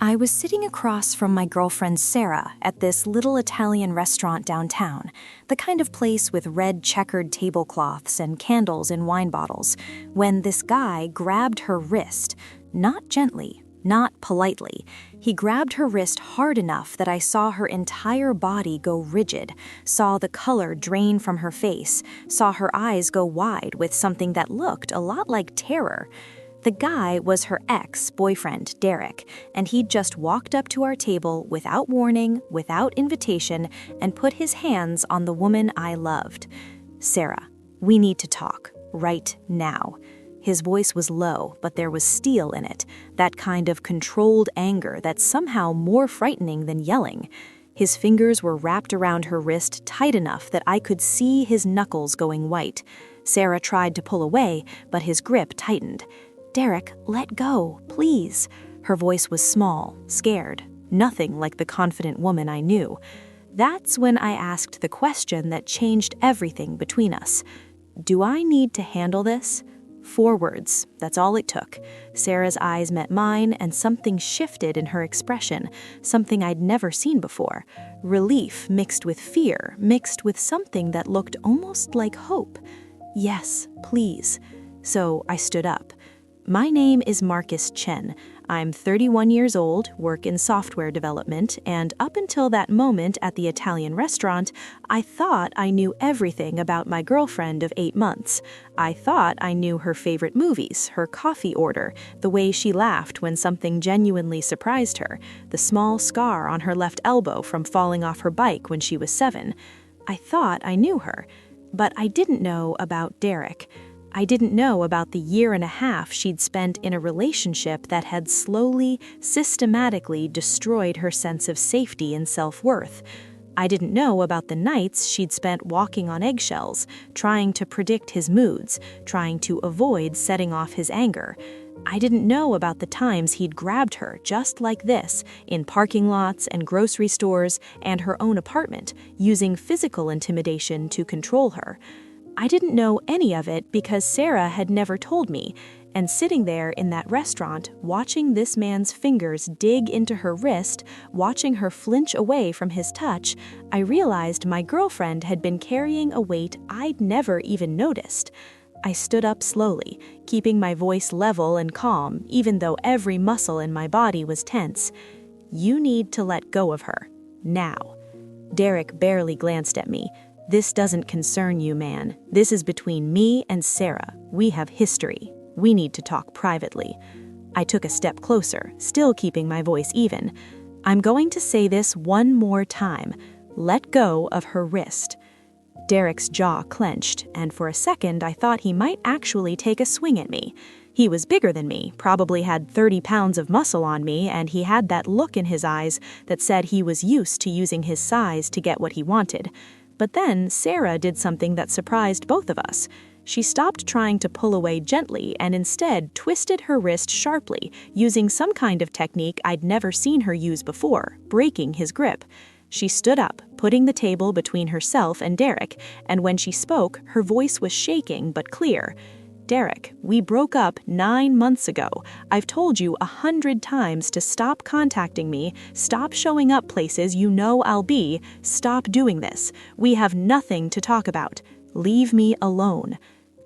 I was sitting across from my girlfriend Sarah at this little Italian restaurant downtown, the kind of place with red checkered tablecloths and candles in wine bottles, when this guy grabbed her wrist, not gently, not politely. He grabbed her wrist hard enough that I saw her entire body go rigid, saw the color drain from her face, saw her eyes go wide with something that looked a lot like terror. The guy was her ex-boyfriend, Derek, and he'd just walked up to our table without warning, without invitation, and put his hands on the woman I loved. "Sarah, we need to talk, right now." His voice was low, but there was steel in it, that kind of controlled anger that's somehow more frightening than yelling. His fingers were wrapped around her wrist tight enough that I could see his knuckles going white. Sarah tried to pull away, but his grip tightened. "Derek, let go, please." Her voice was small, scared, nothing like the confident woman I knew. That's when I asked the question that changed everything between us. "Do I need to handle this?" 4 words, that's all it took. Sarah's eyes met mine, and something shifted in her expression, something I'd never seen before. Relief mixed with fear, mixed with something that looked almost like hope. "Yes, please." So I stood up. "My name is Marcus Chen. I'm 31 years old, work in software development, and up until that moment at the Italian restaurant, I thought I knew everything about my girlfriend of 8 months. I thought I knew her favorite movies, her coffee order, the way she laughed when something genuinely surprised her, the small scar on her left elbow from falling off her bike when she was 7. I thought I knew her, but I didn't know about Derek. I didn't know about the 1.5 years she'd spent in a relationship that had slowly, systematically destroyed her sense of safety and self-worth. I didn't know about the nights she'd spent walking on eggshells, trying to predict his moods, trying to avoid setting off his anger. I didn't know about the times he'd grabbed her just like this, in parking lots and grocery stores and her own apartment, using physical intimidation to control her. I didn't know any of it because Sarah had never told me, and sitting there in that restaurant, watching this man's fingers dig into her wrist, watching her flinch away from his touch, I realized my girlfriend had been carrying a weight I'd never even noticed. I stood up slowly, keeping my voice level and calm, even though every muscle in my body was tense. "You need to let go of her. Now." Derek barely glanced at me. "This doesn't concern you, man. This is between me and Sarah. We have history. We need to talk privately." I took a step closer, still keeping my voice even. "I'm going to say this one more time. Let go of her wrist." Derek's jaw clenched, and for a second I thought he might actually take a swing at me. He was bigger than me, probably had 30 pounds of muscle on me, and he had that look in his eyes that said he was used to using his size to get what he wanted. But then Sarah did something that surprised both of us. She stopped trying to pull away gently and instead twisted her wrist sharply, using some kind of technique I'd never seen her use before, breaking his grip. She stood up, putting the table between herself and Derek, and when she spoke, her voice was shaking but clear. "Derek, we broke up 9 months ago. I've told you 100 times to stop contacting me, stop showing up places you know I'll be, stop doing this. We have nothing to talk about. Leave me alone."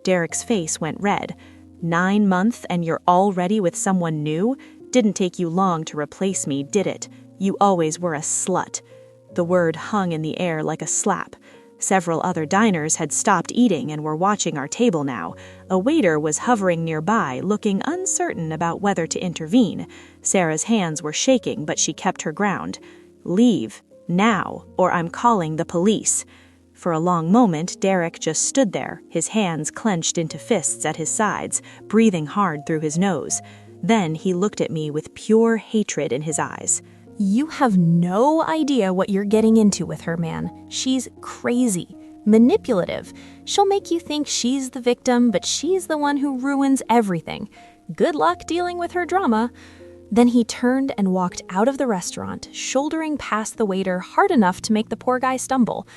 Derek's face went red. 9 months and you're already with someone new? Didn't take you long to replace me, did it? You always were a slut. The word hung in the air like a slap. Several other diners had stopped eating and were watching our table now. A waiter was hovering nearby, looking uncertain about whether to intervene. Sarah's hands were shaking, but she kept her ground. "Leave, now, or I'm calling the police." For a long moment, Derek just stood there, his hands clenched into fists at his sides, breathing hard through his nose. Then he looked at me with pure hatred in his eyes. "You have no idea what you're getting into with her, man. She's crazy, manipulative. She'll make you think she's the victim, but she's the one who ruins everything. Good luck dealing with her drama." Then he turned and walked out of the restaurant, shouldering past the waiter hard enough to make the poor guy stumble.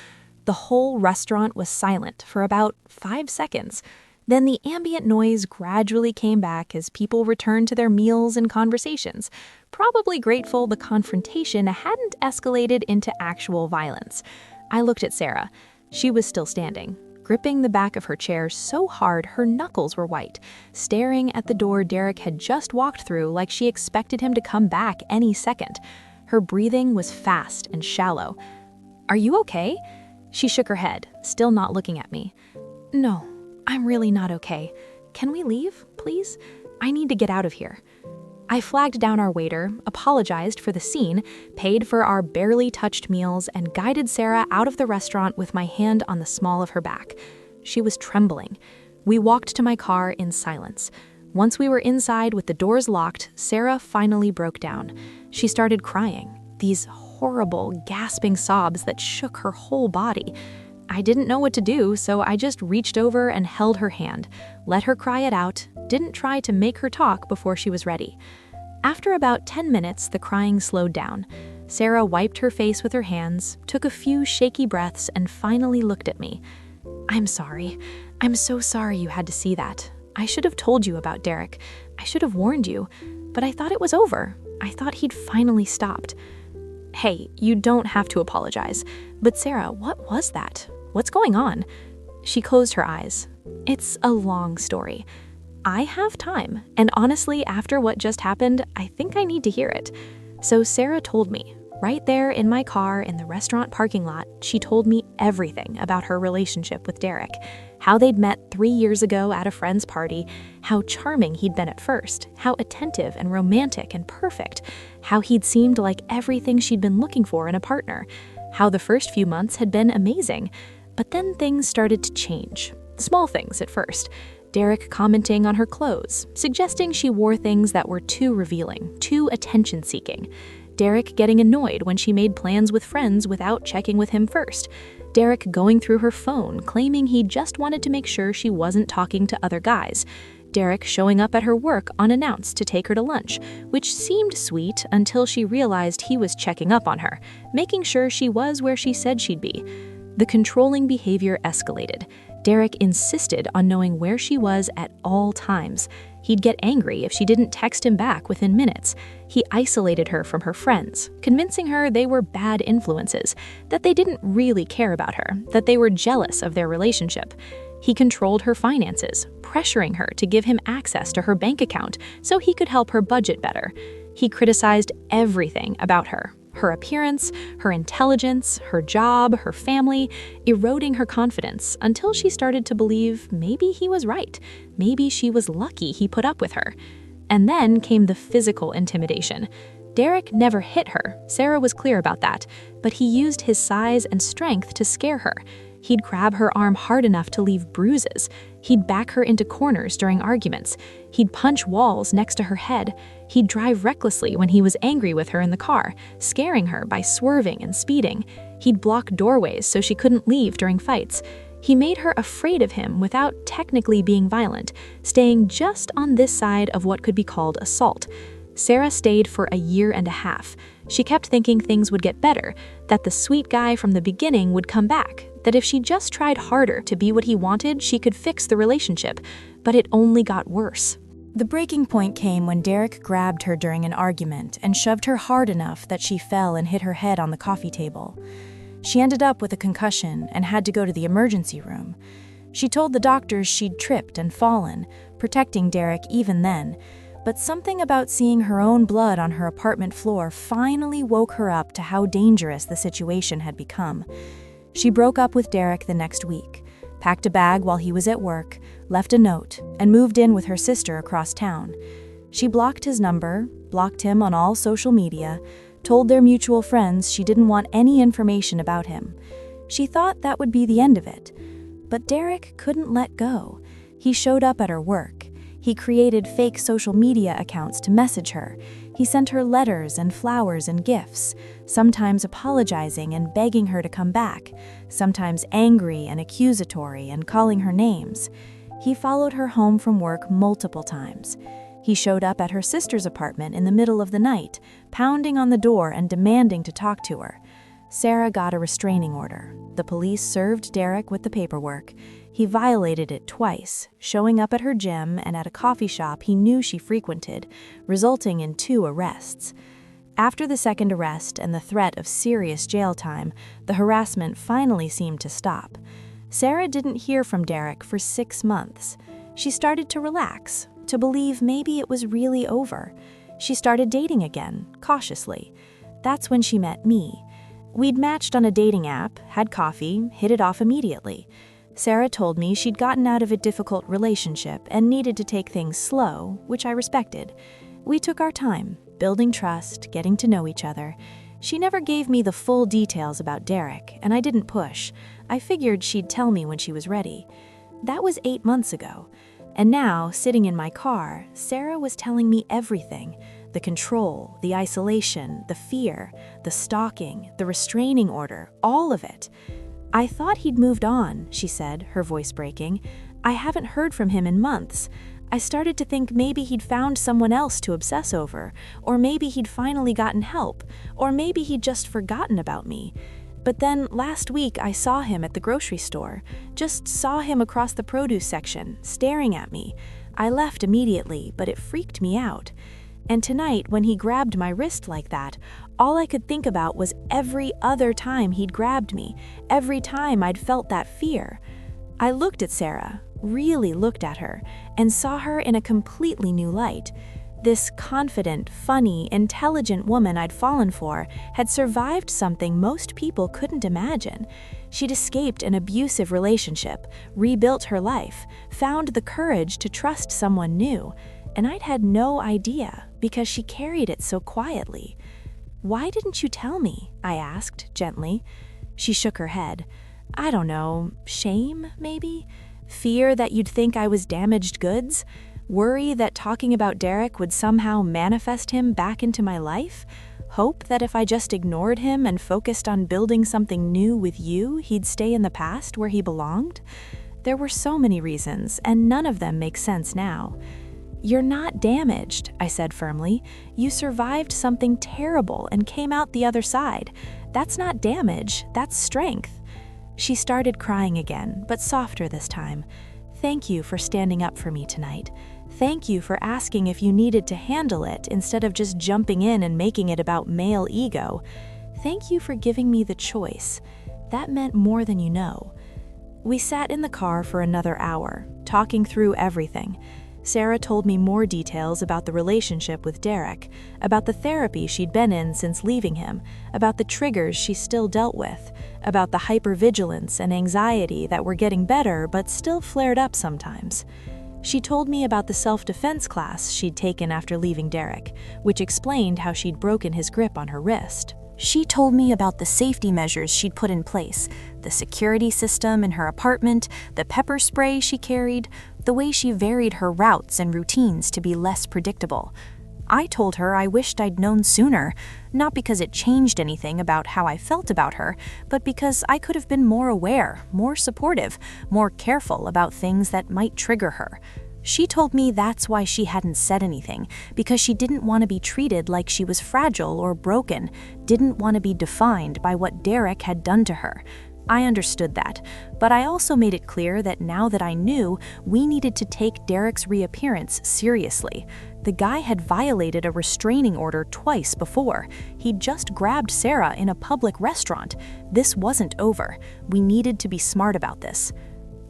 The whole restaurant was silent for about 5 seconds. Then the ambient noise gradually came back as people returned to their meals and conversations, probably grateful the confrontation hadn't escalated into actual violence. I looked at Sarah. She was still standing, gripping the back of her chair so hard her knuckles were white, staring at the door Derek had just walked through like she expected him to come back any second. Her breathing was fast and shallow. "Are you okay?" She shook her head, still not looking at me. "No, I'm really not okay. Can we leave, please? I need to get out of here." I flagged down our waiter, apologized for the scene, paid for our barely touched meals, and guided Sarah out of the restaurant with my hand on the small of her back. She was trembling. We walked to my car in silence. Once we were inside with the doors locked, Sarah finally broke down. She started crying, these horrible, gasping sobs that shook her whole body. I didn't know what to do, so I just reached over and held her hand, let her cry it out, didn't try to make her talk before she was ready. After about 10 minutes, the crying slowed down. Sarah wiped her face with her hands, took a few shaky breaths, and finally looked at me. "I'm sorry. I'm so sorry you had to see that. I should have told you about Derek. I should have warned you. But I thought it was over. I thought he'd finally stopped." "Hey, you don't have to apologize. But Sarah, what was that? What's going on?" She closed her eyes. "It's a long story. I have time, and honestly, after what just happened, I think I need to hear it." So Sarah told me, right there in my car in the restaurant parking lot, she told me everything about her relationship with Derek, how they'd met 3 years ago at a friend's party, how charming he'd been at first, how attentive and romantic and perfect, how he'd seemed like everything she'd been looking for in a partner, how the first few months had been amazing. But then things started to change. Small things at first. Derek commenting on her clothes, suggesting she wore things that were too revealing, too attention-seeking. Derek getting annoyed when she made plans with friends without checking with him first. Derek going through her phone, claiming he just wanted to make sure she wasn't talking to other guys. Derek showing up at her work unannounced to take her to lunch, which seemed sweet until she realized he was checking up on her, making sure she was where she said she'd be. The controlling behavior escalated. Derek insisted on knowing where she was at all times. He'd get angry if she didn't text him back within minutes. He isolated her from her friends, convincing her they were bad influences, that they didn't really care about her, that they were jealous of their relationship. He controlled her finances, pressuring her to give him access to her bank account so he could help her budget better. He criticized everything about her. Her appearance, her intelligence, her job, her family, eroding her confidence until she started to believe maybe he was right. Maybe she was lucky he put up with her. And then came the physical intimidation. Derek never hit her, Sarah was clear about that, but he used his size and strength to scare her. He'd grab her arm hard enough to leave bruises. He'd back her into corners during arguments. He'd punch walls next to her head. He'd drive recklessly when he was angry with her in the car, scaring her by swerving and speeding. He'd block doorways so she couldn't leave during fights. He made her afraid of him without technically being violent, staying just on this side of what could be called assault. Sarah stayed for a year and a half. She kept thinking things would get better, that the sweet guy from the beginning would come back, that if she just tried harder to be what he wanted, she could fix the relationship. But it only got worse. The breaking point came when Derek grabbed her during an argument and shoved her hard enough that she fell and hit her head on the coffee table. She ended up with a concussion and had to go to the emergency room. She told the doctors she'd tripped and fallen, protecting Derek even then. But something about seeing her own blood on her apartment floor finally woke her up to how dangerous the situation had become. She broke up with Derek the next week, packed a bag while he was at work, left a note, and moved in with her sister across town. She blocked his number, blocked him on all social media, told their mutual friends she didn't want any information about him. She thought that would be the end of it. But Derek couldn't let go. He showed up at her work. He created fake social media accounts to message her. He sent her letters and flowers and gifts, sometimes apologizing and begging her to come back, sometimes angry and accusatory and calling her names. He followed her home from work multiple times. He showed up at her sister's apartment in the middle of the night, pounding on the door and demanding to talk to her. Sarah got a restraining order. The police served Derek with the paperwork. He violated it twice, showing up at her gym and at a coffee shop he knew she frequented, resulting in 2 arrests. After the second arrest and the threat of serious jail time, the harassment finally seemed to stop. Sarah didn't hear from Derek for 6 months. She started to relax, to believe maybe it was really over. She started dating again, cautiously. That's when she met me. We'd matched on a dating app, had coffee, hit it off immediately. Sarah told me she'd gotten out of a difficult relationship and needed to take things slow, which I respected. We took our time, building trust, getting to know each other. She never gave me the full details about Derek, and I didn't push. I figured she'd tell me when she was ready. That was 8 months ago. And now, sitting in my car, Sarah was telling me everything. The control, the isolation, the fear, the stalking, the restraining order, all of it. "I thought he'd moved on," she said, her voice breaking. "I haven't heard from him in months. I started to think maybe he'd found someone else to obsess over, or maybe he'd finally gotten help, or maybe he'd just forgotten about me. But then last week I saw him at the grocery store, just saw him across the produce section, staring at me. I left immediately, but it freaked me out. And tonight, when he grabbed my wrist like that, all I could think about was every other time he'd grabbed me, every time I'd felt that fear." I looked at Sarah, really looked at her, and saw her in a completely new light. This confident, funny, intelligent woman I'd fallen for had survived something most people couldn't imagine. She'd escaped an abusive relationship, rebuilt her life, found the courage to trust someone new, and I'd had no idea because she carried it so quietly. "Why didn't you tell me?" I asked, gently. She shook her head. "I don't know, shame, maybe? Fear that you'd think I was damaged goods? Worry that talking about Derek would somehow manifest him back into my life? Hope that if I just ignored him and focused on building something new with you, he'd stay in the past where he belonged?" There were so many reasons, and none of them make sense now. "You're not damaged," I said firmly. "You survived something terrible and came out the other side. That's not damage, that's strength." She started crying again, but softer this time. "Thank you for standing up for me tonight. Thank you for asking if you needed to handle it instead of just jumping in and making it about male ego. Thank you for giving me the choice. That meant more than you know." We sat in the car for another hour, talking through everything. Sarah told me more details about the relationship with Derek, about the therapy she'd been in since leaving him, about the triggers she still dealt with, about the hypervigilance and anxiety that were getting better but still flared up sometimes. She told me about the self-defense class she'd taken after leaving Derek, which explained how she'd broken his grip on her wrist. She told me about the safety measures she'd put in place, the security system in her apartment, the pepper spray she carried, the way she varied her routes and routines to be less predictable. I told her I wished I'd known sooner, not because it changed anything about how I felt about her, but because I could have been more aware, more supportive, more careful about things that might trigger her. She told me that's why she hadn't said anything, because she didn't want to be treated like she was fragile or broken, didn't want to be defined by what Derek had done to her. I understood that, but I also made it clear that now that I knew, we needed to take Derek's reappearance seriously. The guy had violated a restraining order twice before. He'd just grabbed Sarah in a public restaurant. This wasn't over. We needed to be smart about this.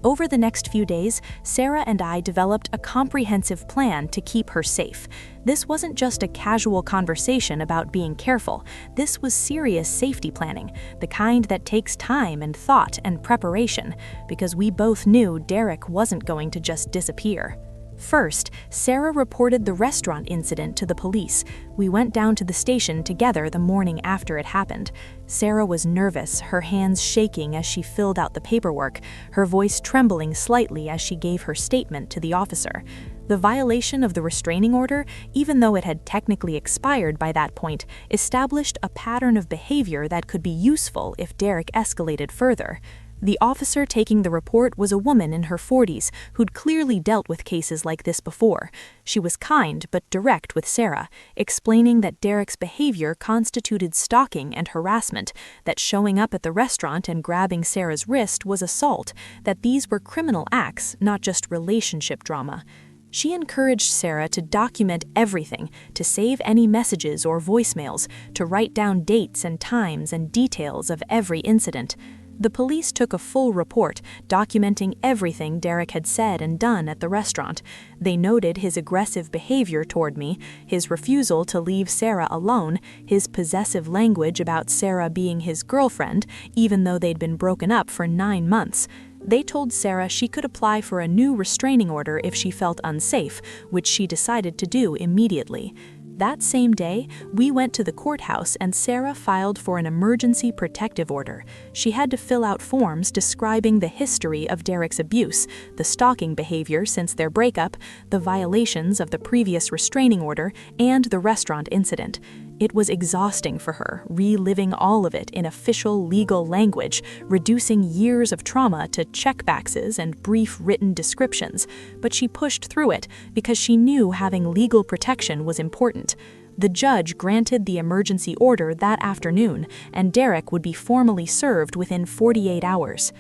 Over the next few days, Sarah and I developed a comprehensive plan to keep her safe. This wasn't just a casual conversation about being careful. This was serious safety planning, the kind that takes time and thought and preparation, because we both knew Derek wasn't going to just disappear. First, Sarah reported the restaurant incident to the police. We went down to the station together the morning after it happened. Sarah was nervous, her hands shaking as she filled out the paperwork, her voice trembling slightly as she gave her statement to the officer. The violation of the restraining order, even though it had technically expired by that point, established a pattern of behavior that could be useful if Derek escalated further. The officer taking the report was a woman in her 40s who'd clearly dealt with cases like this before. She was kind but direct with Sarah, explaining that Derek's behavior constituted stalking and harassment, that showing up at the restaurant and grabbing Sarah's wrist was assault, that these were criminal acts, not just relationship drama. She encouraged Sarah to document everything, to save any messages or voicemails, to write down dates and times and details of every incident. The police took a full report, documenting everything Derek had said and done at the restaurant. They noted his aggressive behavior toward me, his refusal to leave Sarah alone, his possessive language about Sarah being his girlfriend, even though they'd been broken up for 9 months. They told Sarah she could apply for a new restraining order if she felt unsafe, which she decided to do immediately. That same day, we went to the courthouse and Sarah filed for an emergency protective order. She had to fill out forms describing the history of Derek's abuse, the stalking behavior since their breakup, the violations of the previous restraining order, and the restaurant incident. It was exhausting for her, reliving all of it in official legal language, reducing years of trauma to checkboxes and brief written descriptions. But she pushed through it because she knew having legal protection was important. The judge granted the emergency order that afternoon, and Derek would be formally served within 48 hours.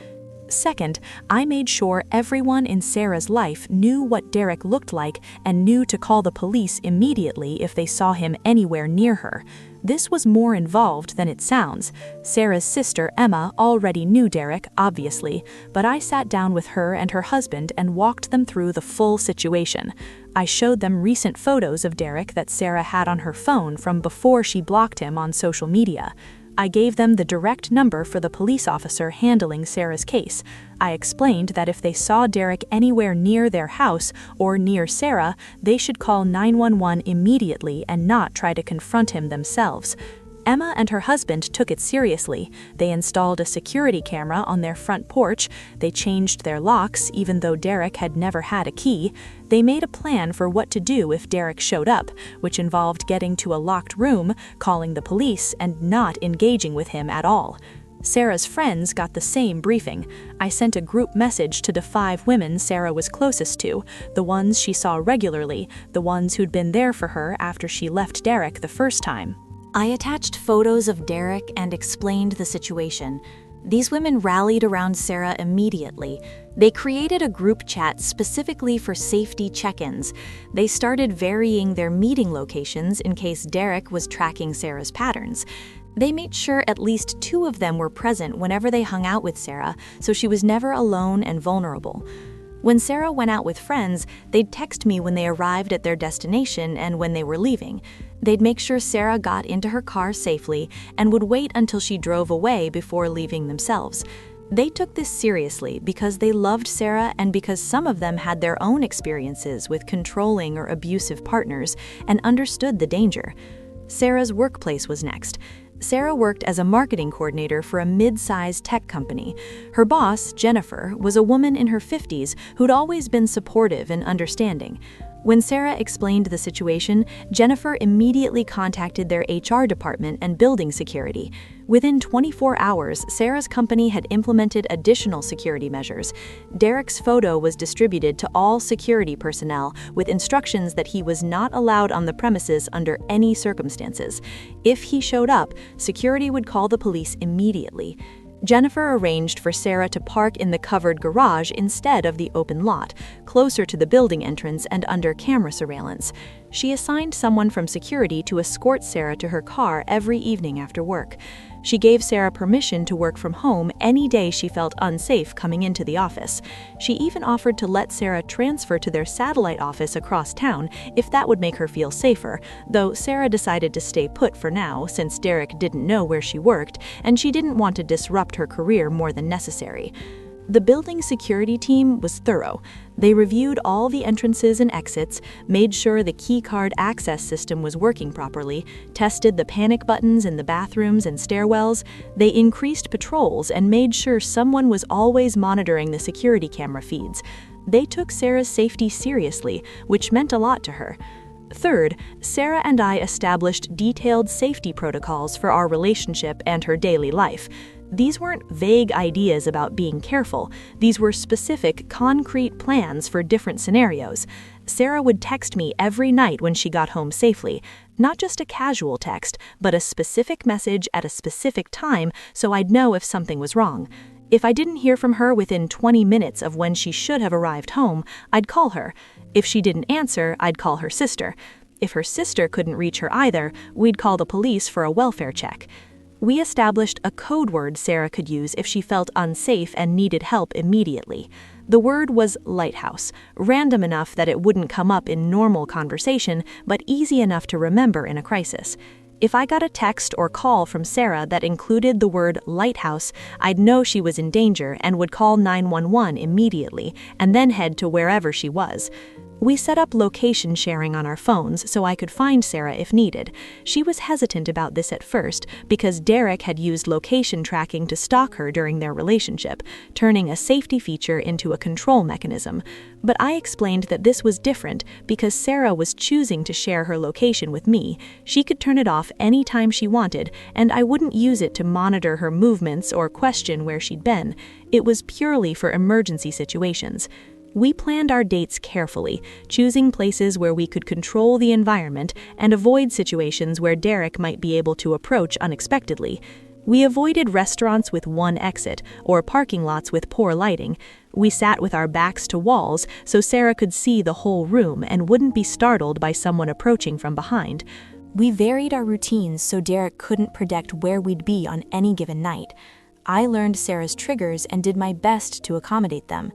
Second, I made sure everyone in Sarah's life knew what Derek looked like and knew to call the police immediately if they saw him anywhere near her. This was more involved than it sounds. Sarah's sister, Emma, already knew Derek, obviously, but I sat down with her and her husband and walked them through the full situation. I showed them recent photos of Derek that Sarah had on her phone from before she blocked him on social media. I gave them the direct number for the police officer handling Sarah's case. I explained that if they saw Derek anywhere near their house or near Sarah, they should call 911 immediately and not try to confront him themselves. Emma and her husband took it seriously. They installed a security camera on their front porch. They changed their locks, even though Derek had never had a key. They made a plan for what to do if Derek showed up, which involved getting to a locked room, calling the police, and not engaging with him at all. Sarah's friends got the same briefing. I sent a group message to the 5 women Sarah was closest to, the ones she saw regularly, the ones who'd been there for her after she left Derek the first time. I attached photos of Derek and explained the situation. These women rallied around Sarah immediately. They created a group chat specifically for safety check-ins. They started varying their meeting locations in case Derek was tracking Sarah's patterns. They made sure at least 2 of them were present whenever they hung out with Sarah, so she was never alone and vulnerable. When Sarah went out with friends, they'd text me when they arrived at their destination and when they were leaving. They'd make sure Sarah got into her car safely and would wait until she drove away before leaving themselves. They took this seriously because they loved Sarah and because some of them had their own experiences with controlling or abusive partners and understood the danger. Sarah's workplace was next. Sarah worked as a marketing coordinator for a mid-sized tech company. Her boss, Jennifer, was a woman in her 50s who'd always been supportive and understanding. When Sarah explained the situation, Jennifer immediately contacted their HR department and building security. Within 24 hours, Sarah's company had implemented additional security measures. Derek's photo was distributed to all security personnel with instructions that he was not allowed on the premises under any circumstances. If he showed up, security would call the police immediately. Jennifer arranged for Sarah to park in the covered garage instead of the open lot, closer to the building entrance and under camera surveillance. She assigned someone from security to escort Sarah to her car every evening after work. She gave Sarah permission to work from home any day she felt unsafe coming into the office. She even offered to let Sarah transfer to their satellite office across town if that would make her feel safer, though Sarah decided to stay put for now since Derek didn't know where she worked and she didn't want to disrupt her career more than necessary. The building security team was thorough. They reviewed all the entrances and exits, made sure the keycard access system was working properly, tested the panic buttons in the bathrooms and stairwells. They increased patrols and made sure someone was always monitoring the security camera feeds. They took Sarah's safety seriously, which meant a lot to her. Third, Sarah and I established detailed safety protocols for our relationship and her daily life. These weren't vague ideas about being careful. These were specific, concrete plans for different scenarios. Sarah would text me every night when she got home safely. Not just a casual text, but a specific message at a specific time so I'd know if something was wrong. If I didn't hear from her within 20 minutes of when she should have arrived home, I'd call her. If she didn't answer, I'd call her sister. If her sister couldn't reach her either, we'd call the police for a welfare check. We established a code word Sarah could use if she felt unsafe and needed help immediately. The word was lighthouse, random enough that it wouldn't come up in normal conversation, but easy enough to remember in a crisis. If I got a text or call from Sarah that included the word lighthouse, I'd know she was in danger and would call 911 immediately, and then head to wherever she was. We set up location sharing on our phones so I could find Sarah if needed. She was hesitant about this at first because Derek had used location tracking to stalk her during their relationship, turning a safety feature into a control mechanism. But I explained that this was different because Sarah was choosing to share her location with me. She could turn it off anytime she wanted, and I wouldn't use it to monitor her movements or question where she'd been. It was purely for emergency situations. We planned our dates carefully, choosing places where we could control the environment and avoid situations where Derek might be able to approach unexpectedly. We avoided restaurants with one exit or parking lots with poor lighting. We sat with our backs to walls so Sarah could see the whole room and wouldn't be startled by someone approaching from behind. We varied our routines so Derek couldn't predict where we'd be on any given night. I learned Sarah's triggers and did my best to accommodate them.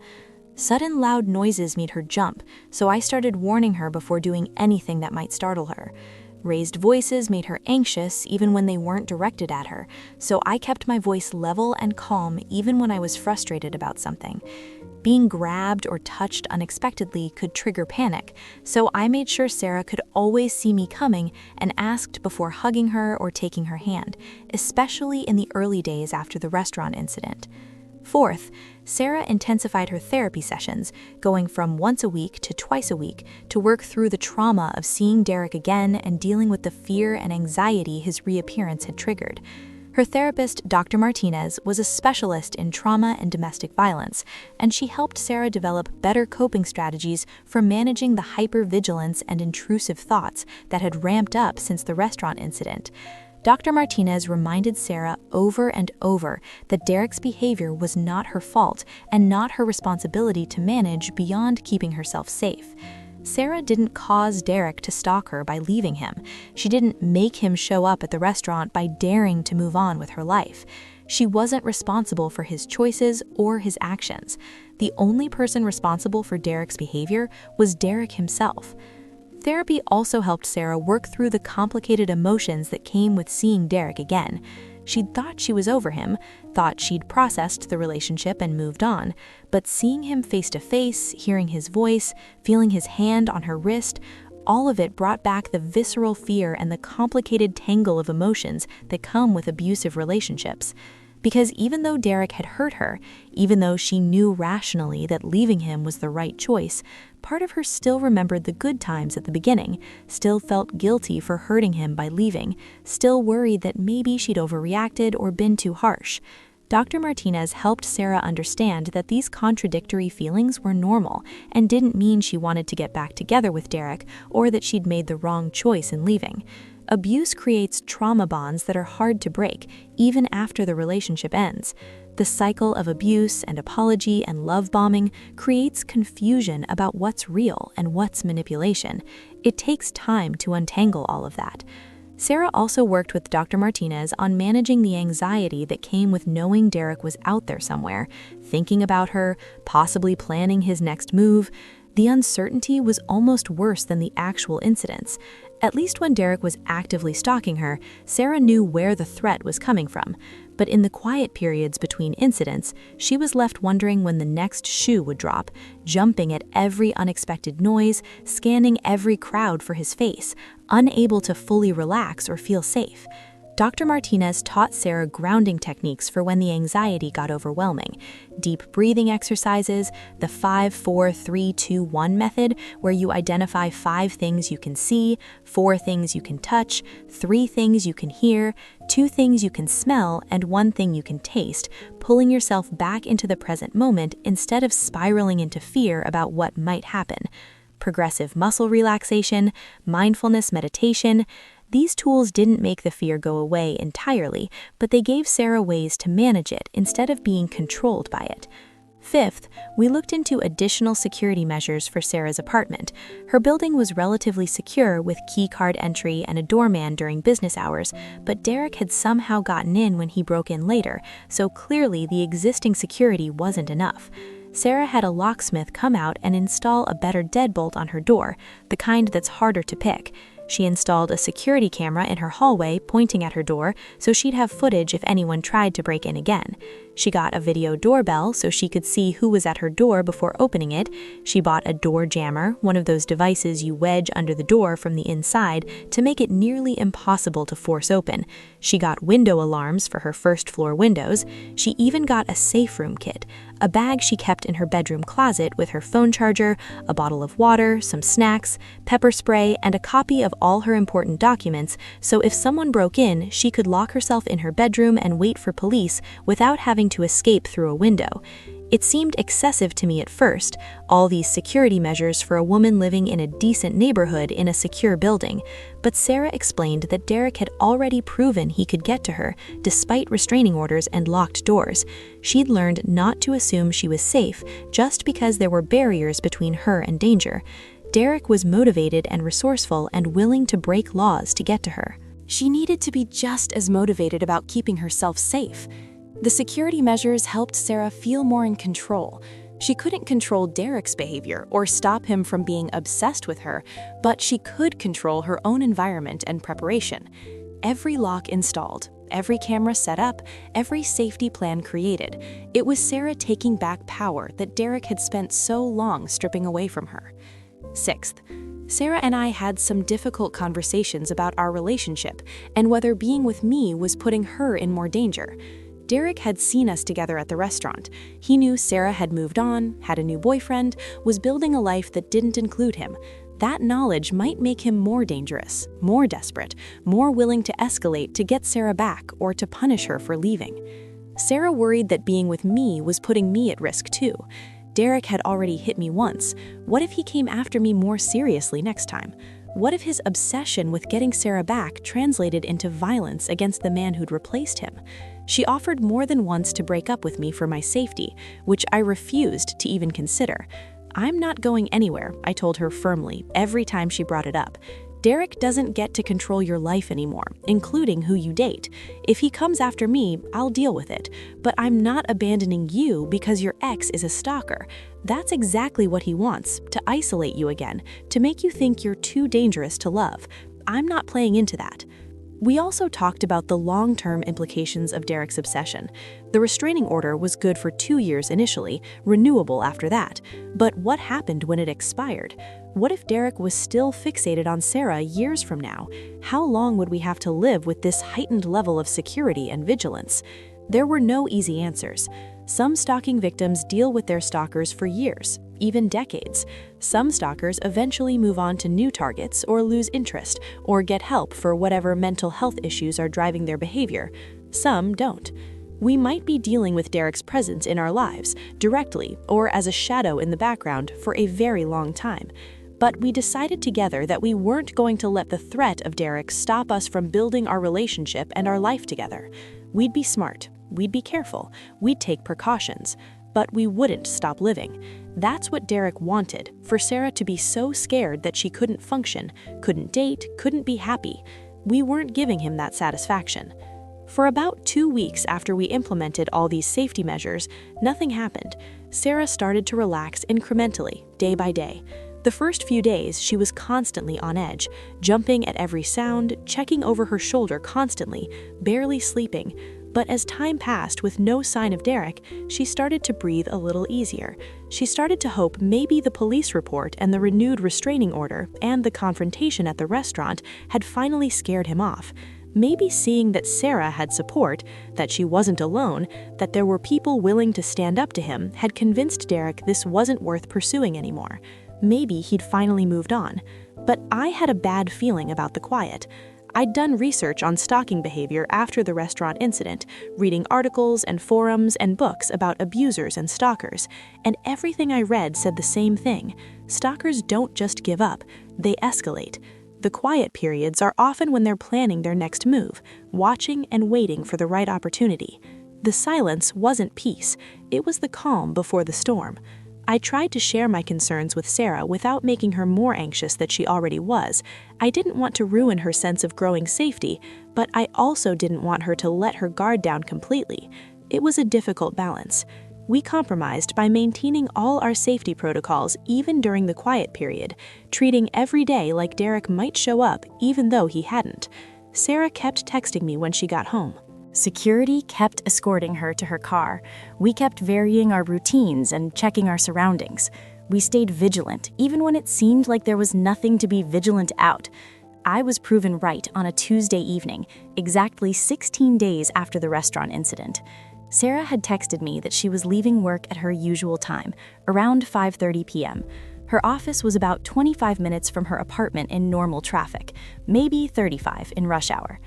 Sudden loud noises made her jump, so I started warning her before doing anything that might startle her. Raised voices made her anxious even when they weren't directed at her, so I kept my voice level and calm even when I was frustrated about something. Being grabbed or touched unexpectedly could trigger panic, so I made sure Sarah could always see me coming and asked before hugging her or taking her hand, especially in the early days after the restaurant incident. Fourth, Sarah intensified her therapy sessions, going from once a week to twice a week to work through the trauma of seeing Derek again and dealing with the fear and anxiety his reappearance had triggered. Her therapist, Dr. Martinez, was a specialist in trauma and domestic violence, and she helped Sarah develop better coping strategies for managing the hypervigilance and intrusive thoughts that had ramped up since the restaurant incident. Dr. Martinez reminded Sarah over and over that Derek's behavior was not her fault and not her responsibility to manage beyond keeping herself safe. Sarah didn't cause Derek to stalk her by leaving him. She didn't make him show up at the restaurant by daring to move on with her life. She wasn't responsible for his choices or his actions. The only person responsible for Derek's behavior was Derek himself. Therapy also helped Sarah work through the complicated emotions that came with seeing Derek again. She'd thought she was over him, thought she'd processed the relationship and moved on, but seeing him face to face, hearing his voice, feeling his hand on her wrist, all of it brought back the visceral fear and the complicated tangle of emotions that come with abusive relationships. Because even though Derek had hurt her, even though she knew rationally that leaving him was the right choice, part of her still remembered the good times at the beginning, still felt guilty for hurting him by leaving, still worried that maybe she'd overreacted or been too harsh. Dr. Martinez helped Sarah understand that these contradictory feelings were normal and didn't mean she wanted to get back together with Derek or that she'd made the wrong choice in leaving. Abuse creates trauma bonds that are hard to break, even after the relationship ends. The cycle of abuse and apology and love bombing creates confusion about what's real and what's manipulation. It takes time to untangle all of that. Sarah also worked with Dr. Martinez on managing the anxiety that came with knowing Derek was out there somewhere, thinking about her, possibly planning his next move. The uncertainty was almost worse than the actual incidents. At least when Derek was actively stalking her, Sarah knew where the threat was coming from. But in the quiet periods between incidents, she was left wondering when the next shoe would drop, jumping at every unexpected noise, scanning every crowd for his face, unable to fully relax or feel safe. Dr. Martinez taught Sarah grounding techniques for when the anxiety got overwhelming. Deep breathing exercises, the 5-4-3-2-1 method, where you identify 5 things you can see, 4 things you can touch, 3 things you can hear, 2 things you can smell, and 1 thing you can taste, pulling yourself back into the present moment instead of spiraling into fear about what might happen. Progressive muscle relaxation, mindfulness meditation. These tools didn't make the fear go away entirely, but they gave Sarah ways to manage it instead of being controlled by it. Fifth, we looked into additional security measures for Sarah's apartment. Her building was relatively secure with key card entry and a doorman during business hours, but Derek had somehow gotten in when he broke in later, so clearly the existing security wasn't enough. Sarah had a locksmith come out and install a better deadbolt on her door, the kind that's harder to pick. She installed a security camera in her hallway pointing at her door so she'd have footage if anyone tried to break in again. She got a video doorbell so she could see who was at her door before opening it. She bought a door jammer, one of those devices you wedge under the door from the inside to make it nearly impossible to force open. She got window alarms for her first-floor windows. She even got a safe room kit, a bag she kept in her bedroom closet with her phone charger, a bottle of water, some snacks, pepper spray, and a copy of all her important documents, so if someone broke in, she could lock herself in her bedroom and wait for police without having to escape through a window. It seemed excessive to me at first, all these security measures for a woman living in a decent neighborhood in a secure building, but Sarah explained that Derek had already proven he could get to her, despite restraining orders and locked doors. She'd learned not to assume she was safe just because there were barriers between her and danger. Derek was motivated and resourceful and willing to break laws to get to her. She needed to be just as motivated about keeping herself safe. The security measures helped Sarah feel more in control. She couldn't control Derek's behavior or stop him from being obsessed with her, but she could control her own environment and preparation. Every lock installed, every camera set up, every safety plan created. It was Sarah taking back power that Derek had spent so long stripping away from her. Sixth, Sarah and I had some difficult conversations about our relationship and whether being with me was putting her in more danger. Derek had seen us together at the restaurant. He knew Sarah had moved on, had a new boyfriend, was building a life that didn't include him. That knowledge might make him more dangerous, more desperate, more willing to escalate to get Sarah back or to punish her for leaving. Sarah worried that being with me was putting me at risk too. Derek had already hit me once. What if he came after me more seriously next time? What if his obsession with getting Sarah back translated into violence against the man who'd replaced him? She offered more than once to break up with me for my safety, which I refused to even consider. "I'm not going anywhere," I told her firmly every time she brought it up. "Derek doesn't get to control your life anymore, including who you date. If he comes after me, I'll deal with it. But I'm not abandoning you because your ex is a stalker. That's exactly what he wants, to isolate you again, to make you think you're too dangerous to love. I'm not playing into that." We also talked about the long-term implications of Derek's obsession. The restraining order was good for 2 years initially, renewable after that. But what happened when it expired? What if Derek was still fixated on Sarah years from now? How long would we have to live with this heightened level of security and vigilance? There were no easy answers. Some stalking victims deal with their stalkers for years, even decades. Some stalkers eventually move on to new targets or lose interest or get help for whatever mental health issues are driving their behavior. Some don't. We might be dealing with Derek's presence in our lives, directly or as a shadow in the background for a very long time. But we decided together that we weren't going to let the threat of Derek stop us from building our relationship and our life together. We'd be smart, we'd be careful, we'd take precautions, but we wouldn't stop living. That's what Derek wanted, for Sarah to be so scared that she couldn't function, couldn't date, couldn't be happy. We weren't giving him that satisfaction. For about 2 weeks after we implemented all these safety measures, nothing happened. Sarah started to relax incrementally, day by day. The first few days, she was constantly on edge, jumping at every sound, checking over her shoulder constantly, barely sleeping. But as time passed with no sign of Derek, she started to breathe a little easier. She started to hope maybe the police report and the renewed restraining order and the confrontation at the restaurant had finally scared him off. Maybe seeing that Sarah had support, that she wasn't alone, that there were people willing to stand up to him, had convinced Derek this wasn't worth pursuing anymore. Maybe he'd finally moved on. But I had a bad feeling about the quiet. I'd done research on stalking behavior after the restaurant incident, reading articles and forums and books about abusers and stalkers, and everything I read said the same thing. Stalkers don't just give up, they escalate. The quiet periods are often when they're planning their next move, watching and waiting for the right opportunity. The silence wasn't peace, it was the calm before the storm. I tried to share my concerns with Sarah without making her more anxious than she already was. I didn't want to ruin her sense of growing safety, but I also didn't want her to let her guard down completely. It was a difficult balance. We compromised by maintaining all our safety protocols even during the quiet period, treating every day like Derek might show up even though he hadn't. Sarah kept texting me when she got home. Security kept escorting her to her car. We kept varying our routines and checking our surroundings. We stayed vigilant, even when it seemed like there was nothing to be vigilant out. I was proven right on a Tuesday evening, exactly 16 days after the restaurant incident. Sarah had texted me that she was leaving work at her usual time, around 5:30 p.m. Her office was about 25 minutes from her apartment in normal traffic, maybe 35 in rush hour.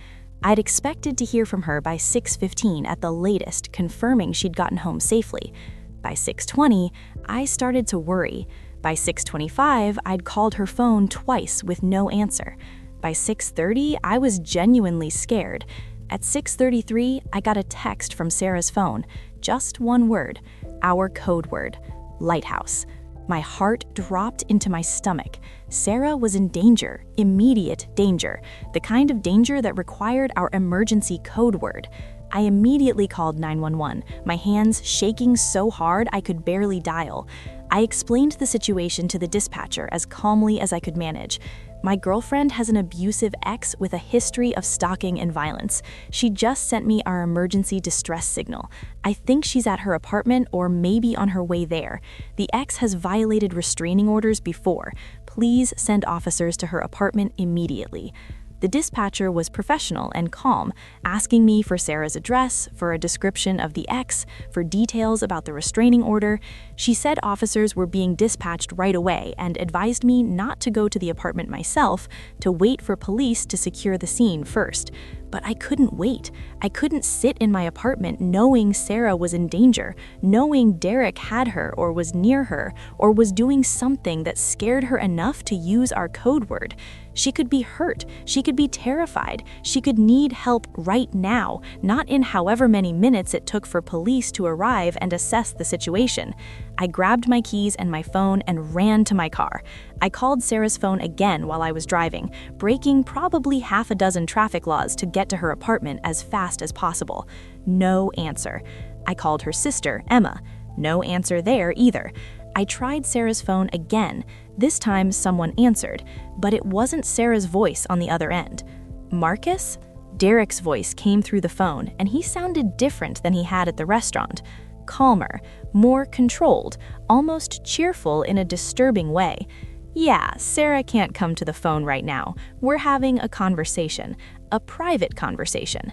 I'd expected to hear from her by 6:15 at the latest, confirming she'd gotten home safely. By 6:20, I started to worry. By 6:25, I'd called her phone twice with no answer. By 6:30, I was genuinely scared. At 6:33, I got a text from Sarah's phone. Just one word, our code word, lighthouse. My heart dropped into my stomach. Sarah was in danger, immediate danger, the kind of danger that required our emergency code word. I immediately called 911, my hands shaking so hard I could barely dial. I explained the situation to the dispatcher as calmly as I could manage. My girlfriend has an abusive ex with a history of stalking and violence. She just sent me our emergency distress signal. I think she's at her apartment or maybe on her way there. The ex has violated restraining orders before. Please send officers to her apartment immediately. The dispatcher was professional and calm, asking me for Sarah's address, for a description of the ex, for details about the restraining order. She said officers were being dispatched right away and advised me not to go to the apartment myself, to wait for police to secure the scene first. But I couldn't wait. I couldn't sit in my apartment knowing Sarah was in danger, knowing Derek had her or was near her, or was doing something that scared her enough to use our code word. She could be hurt, she could be terrified, she could need help right now, not in however many minutes it took for police to arrive and assess the situation. I grabbed my keys and my phone and ran to my car. I called Sarah's phone again while I was driving, breaking probably half a dozen traffic laws to get to her apartment as fast as possible. No answer. I called her sister, Emma. No answer there either. I tried Sarah's phone again. This time someone answered, but it wasn't Sarah's voice on the other end. Marcus? Derek's voice came through the phone, and he sounded different than he had at the restaurant. Calmer, more controlled, almost cheerful in a disturbing way. Yeah, Sarah can't come to the phone right now. We're having a conversation, a private conversation.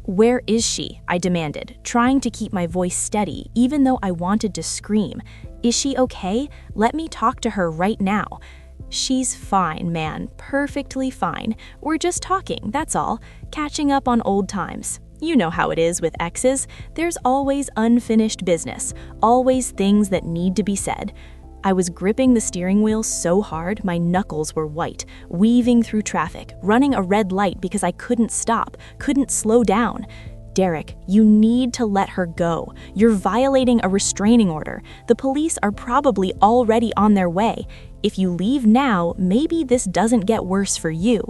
Where is she? I demanded, trying to keep my voice steady, even though I wanted to scream. Is she okay? Let me talk to her right now. She's fine, man, perfectly fine. We're just talking, that's all, catching up on old times. You know how it is with exes. There's always unfinished business, always things that need to be said. I was gripping the steering wheel so hard my knuckles were white, weaving through traffic, running a red light because I couldn't stop, couldn't slow down. Derek, you need to let her go. You're violating a restraining order. The police are probably already on their way. If you leave now, maybe this doesn't get worse for you.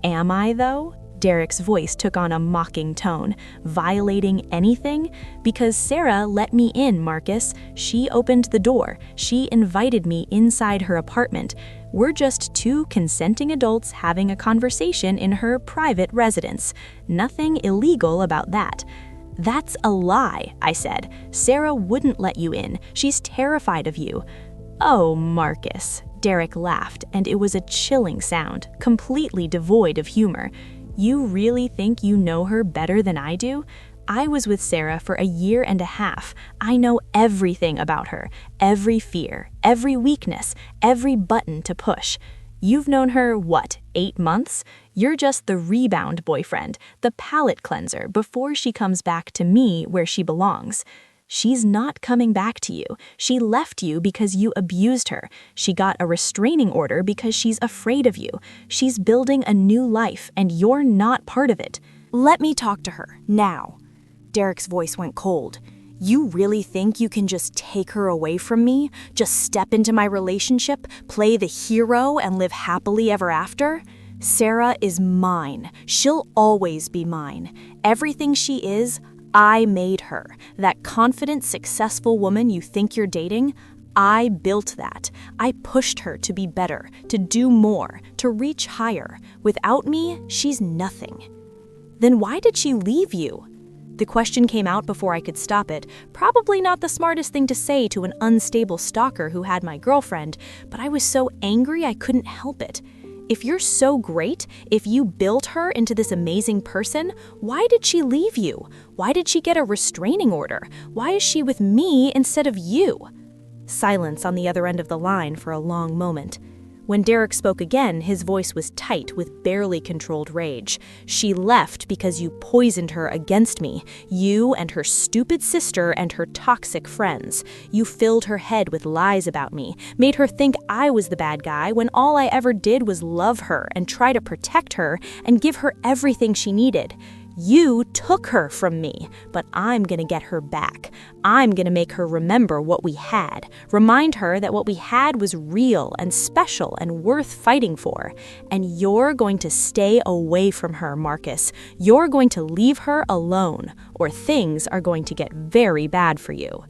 Am I, though? Derek's voice took on a mocking tone. Violating anything? Because Sarah let me in, Marcus. She opened the door. She invited me inside her apartment. We're just two consenting adults having a conversation in her private residence. Nothing illegal about that. That's a lie, I said. Sarah wouldn't let you in. She's terrified of you. Oh, Marcus. Derek laughed, and it was a chilling sound, completely devoid of humor. You really think you know her better than I do? I was with Sarah for a year and a half. I know everything about her, every fear, every weakness, every button to push. You've known her, what, 8 months? You're just the rebound boyfriend, the palate cleanser before she comes back to me where she belongs. She's not coming back to you. She left you because you abused her. She got a restraining order because she's afraid of you. She's building a new life, and you're not part of it. Let me talk to her, now. Derek's voice went cold. You really think you can just take her away from me? Just step into my relationship, play the hero, and live happily ever after? Sarah is mine. She'll always be mine. Everything she is, I made her. That confident, successful woman you think you're dating, I built that. I pushed her to be better, to do more, to reach higher. Without me, she's nothing. Then why did she leave you? The question came out before I could stop it. Probably not the smartest thing to say to an unstable stalker who had my girlfriend, but I was so angry I couldn't help it. If you're so great, if you built her into this amazing person, why did she leave you? Why did she get a restraining order? Why is she with me instead of you? Silence on the other end of the line for a long moment. When Derek spoke again, his voice was tight with barely controlled rage. She left because you poisoned her against me. You and her stupid sister and her toxic friends. You filled her head with lies about me, made her think I was the bad guy when all I ever did was love her and try to protect her and give her everything she needed. You took her from me, but I'm gonna get her back. I'm gonna make her remember what we had, remind her that what we had was real and special and worth fighting for. And you're going to stay away from her, Marcus. You're going to leave her alone, or things are going to get very bad for you.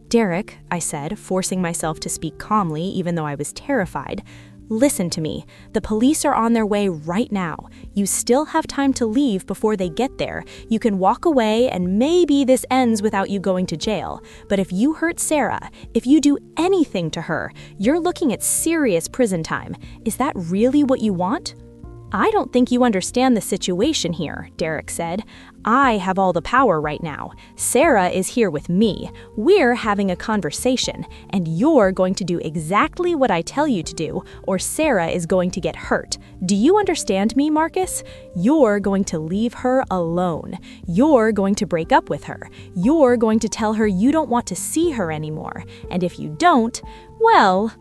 Derek, I said, forcing myself to speak calmly even though I was terrified, listen to me. The police are on their way right now. You still have time to leave before they get there. You can walk away and maybe this ends without you going to jail. But if you hurt Sarah, if you do anything to her, you're looking at serious prison time. Is that really what you want? I don't think you understand the situation here, Derek said. I have all the power right now. Sarah is here with me. We're having a conversation, and you're going to do exactly what I tell you to do, or Sarah is going to get hurt. Do you understand me, Marcus? You're going to leave her alone. You're going to break up with her. You're going to tell her you don't want to see her anymore. And if you don't, well...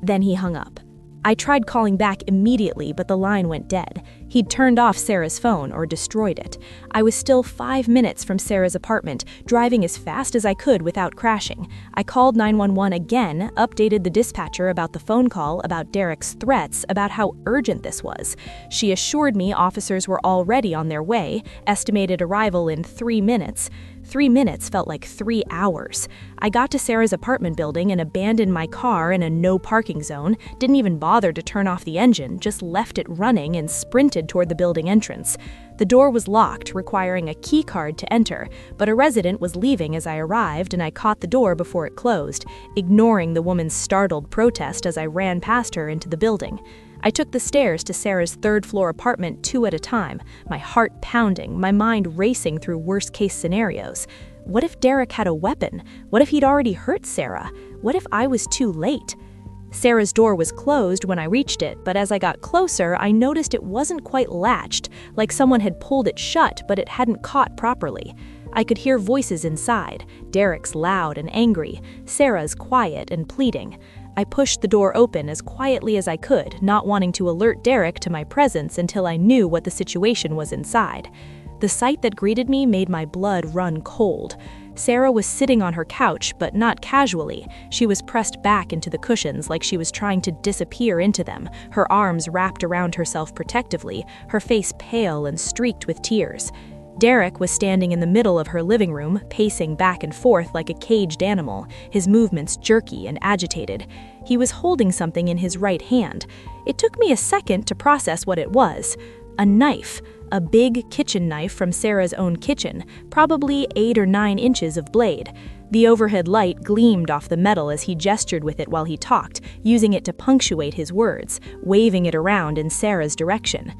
Then he hung up. I tried calling back immediately, but the line went dead. He'd turned off Sarah's phone or destroyed it. I was still 5 minutes from Sarah's apartment, driving as fast as I could without crashing. I called 911 again, updated the dispatcher about the phone call, about Derek's threats, about how urgent this was. She assured me officers were already on their way, estimated arrival in 3 minutes. 3 minutes felt like 3 hours. I got to Sarah's apartment building and abandoned my car in a no parking zone, didn't even bother to turn off the engine, just left it running and sprinted toward the building entrance. The door was locked, requiring a key card to enter, but a resident was leaving as I arrived and I caught the door before it closed, ignoring the woman's startled protest as I ran past her into the building. I took the stairs to Sarah's 3rd-floor apartment 2 at a time, my heart pounding, my mind racing through worst-case scenarios. What if Derek had a weapon? What if he'd already hurt Sarah? What if I was too late? Sarah's door was closed when I reached it, but as I got closer, I noticed it wasn't quite latched, like someone had pulled it shut, but it hadn't caught properly. I could hear voices inside, Derek's loud and angry, Sarah's quiet and pleading. I pushed the door open as quietly as I could, not wanting to alert Derek to my presence until I knew what the situation was inside. The sight that greeted me made my blood run cold. Sarah was sitting on her couch, but not casually. She was pressed back into the cushions like she was trying to disappear into them, her arms wrapped around herself protectively, her face pale and streaked with tears. Derek was standing in the middle of her living room, pacing back and forth like a caged animal, his movements jerky and agitated. He was holding something in his right hand. It took me a second to process what it was. A knife. A big kitchen knife from Sarah's own kitchen, probably 8 or 9 inches of blade. The overhead light gleamed off the metal as he gestured with it while he talked, using it to punctuate his words, waving it around in Sarah's direction.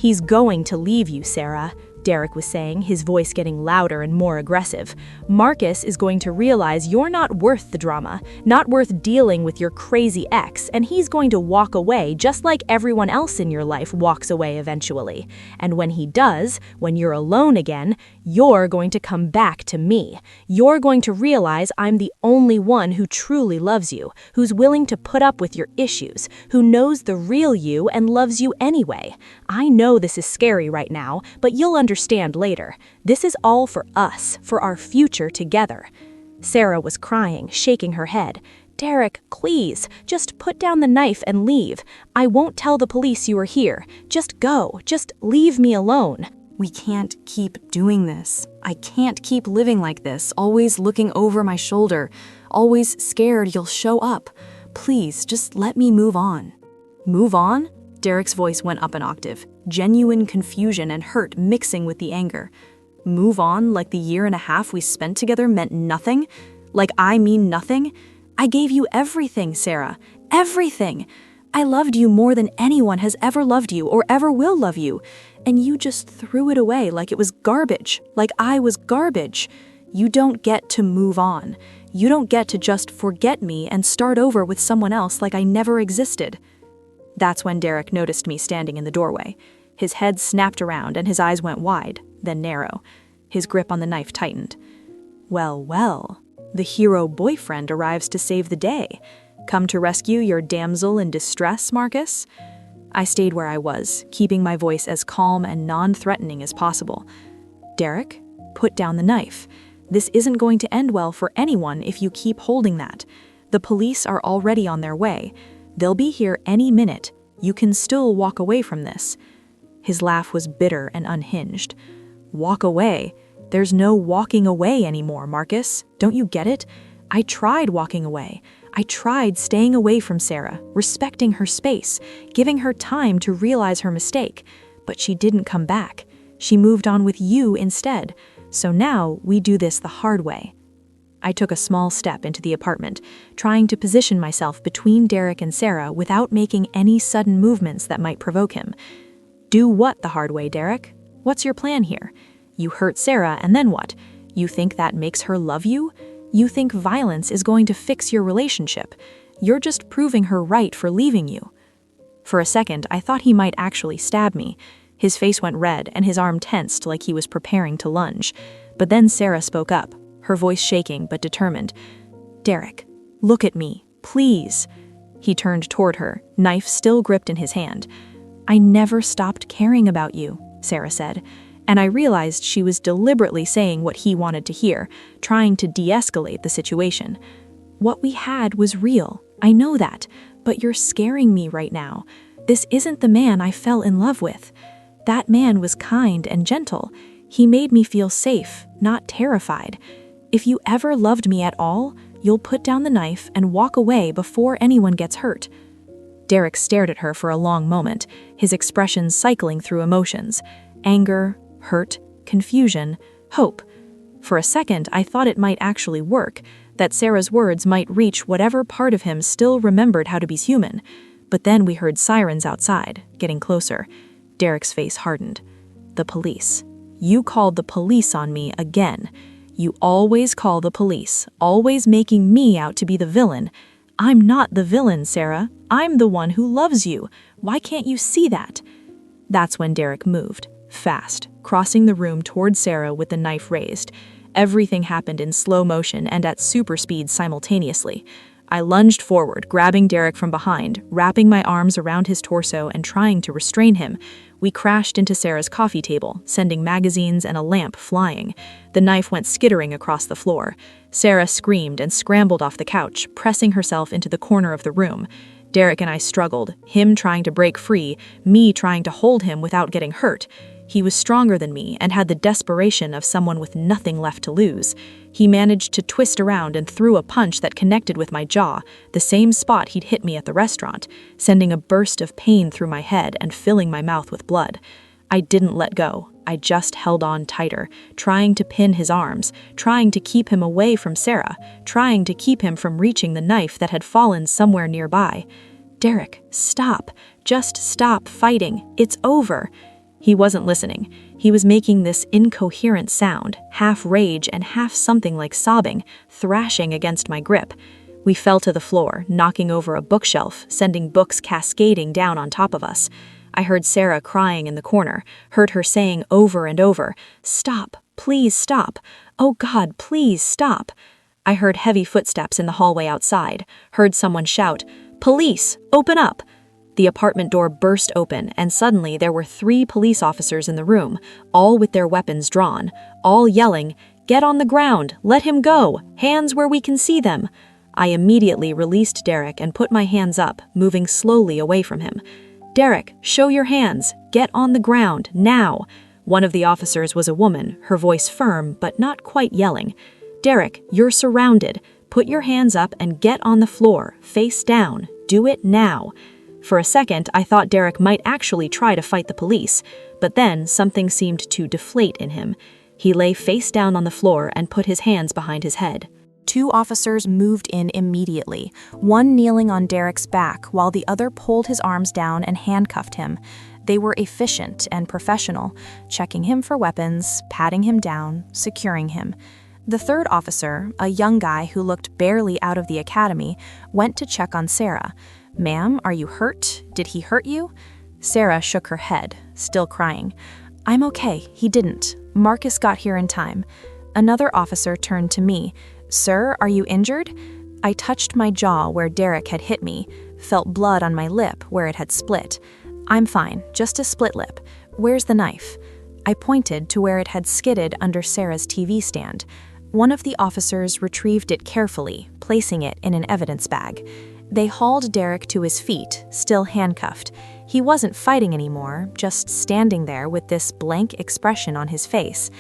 He's going to leave you, Sarah, Derek was saying, his voice getting louder and more aggressive. Marcus is going to realize you're not worth the drama, not worth dealing with your crazy ex, and he's going to walk away just like everyone else in your life walks away eventually. And when he does, when you're alone again, you're going to come back to me. You're going to realize I'm the only one who truly loves you, who's willing to put up with your issues, who knows the real you and loves you anyway. I know this is scary right now, but you'll understand later. This is all for us, for our future together. Sarah was crying, shaking her head. Derek, please, just put down the knife and leave. I won't tell the police you are here. Just go. Just leave me alone. We can't keep doing this. I can't keep living like this, always looking over my shoulder, always scared you'll show up. Please, just let me move on. Move on? Derek's voice went up an octave, genuine confusion and hurt mixing with the anger. Move on like the 1.5 years we spent together meant nothing? Like I mean nothing? I gave you everything, Sarah. Everything. I loved you more than anyone has ever loved you or ever will love you. And you just threw it away like it was garbage, like I was garbage. You don't get to move on. You don't get to just forget me and start over with someone else like I never existed. That's when Derek noticed me standing in the doorway. His head snapped around and his eyes went wide, then narrow. His grip on the knife tightened. Well, well, the hero boyfriend arrives to save the day. Come to rescue your damsel in distress, Marcus? I stayed where I was, keeping my voice as calm and non-threatening as possible. Derek, put down the knife. This isn't going to end well for anyone if you keep holding that. The police are already on their way. They'll be here any minute. You can still walk away from this. His laugh was bitter and unhinged. Walk away? There's no walking away anymore, Marcus. Don't you get it? I tried walking away. I tried staying away from Sarah, respecting her space, giving her time to realize her mistake. But she didn't come back. She moved on with you instead. So now we do this the hard way. I took a small step into the apartment, trying to position myself between Derek and Sarah without making any sudden movements that might provoke him. Do what the hard way, Derek? What's your plan here? You hurt Sarah, and then what? You think that makes her love you? You think violence is going to fix your relationship? You're just proving her right for leaving you. For a second, I thought he might actually stab me. His face went red, and his arm tensed like he was preparing to lunge. But then Sarah spoke up, her voice shaking but determined. Derek, look at me, please. He turned toward her, knife still gripped in his hand. I never stopped caring about you, Sarah said, and I realized she was deliberately saying what he wanted to hear, trying to de-escalate the situation. What we had was real, I know that, but you're scaring me right now. This isn't the man I fell in love with. That man was kind and gentle. He made me feel safe, not terrified. If you ever loved me at all, you'll put down the knife and walk away before anyone gets hurt. Derek stared at her for a long moment, his expressions cycling through emotions. Anger, hurt, confusion, hope. For a second, I thought it might actually work, that Sarah's words might reach whatever part of him still remembered how to be human. But then we heard sirens outside, getting closer. Derek's face hardened. The police. You called the police on me again. You always call the police, always making me out to be the villain. I'm not the villain, Sarah. I'm the one who loves you. Why can't you see that? That's when Derek moved, fast, crossing the room toward Sarah with the knife raised. Everything happened in slow motion and at super speed simultaneously. I lunged forward, grabbing Derek from behind, wrapping my arms around his torso and trying to restrain him. We crashed into Sarah's coffee table, sending magazines and a lamp flying. The knife went skittering across the floor. Sarah screamed and scrambled off the couch, pressing herself into the corner of the room. Derek and I struggled, him trying to break free, me trying to hold him without getting hurt. He was stronger than me and had the desperation of someone with nothing left to lose. He managed to twist around and threw a punch that connected with my jaw, the same spot he'd hit me at the restaurant, sending a burst of pain through my head and filling my mouth with blood. I didn't let go. I just held on tighter, trying to pin his arms, trying to keep him away from Sarah, trying to keep him from reaching the knife that had fallen somewhere nearby. Derek, stop. Just stop fighting. It's over. He wasn't listening. He was making this incoherent sound, half rage and half something like sobbing, thrashing against my grip. We fell to the floor, knocking over a bookshelf, sending books cascading down on top of us. I heard Sarah crying in the corner, heard her saying over and over, "Stop, please stop. Oh God, please stop." I heard heavy footsteps in the hallway outside, heard someone shout, "Police, open up!" The apartment door burst open, and suddenly there were 3 police officers in the room, all with their weapons drawn, all yelling, "Get on the ground! Let him go! Hands where we can see them!" I immediately released Derek and put my hands up, moving slowly away from him. "Derek, show your hands! Get on the ground, now!" One of the officers was a woman, her voice firm but not quite yelling. "Derek, you're surrounded. Put your hands up and get on the floor, face down. Do it now." For a second, I thought Derek might actually try to fight the police, but then something seemed to deflate in him. He lay face down on the floor and put his hands behind his head. 2 officers moved in immediately, one kneeling on Derek's back while the other pulled his arms down and handcuffed him. They were efficient and professional, checking him for weapons, patting him down, securing him. The 3rd officer, a young guy who looked barely out of the academy, went to check on Sarah. "Ma'am, are you hurt? Did he hurt you?" Sarah shook her head, still crying. "I'm okay, he didn't. Marcus got here in time." Another officer turned to me. "Sir, are you injured?" I touched my jaw where Derek had hit me, felt blood on my lip where it had split. "I'm fine, just a split lip. Where's the knife?" I pointed to where it had skidded under Sarah's TV stand. One of the officers retrieved it carefully, placing it in an evidence bag. They hauled Derek to his feet, still handcuffed. He wasn't fighting anymore, just standing there with this blank expression on his face.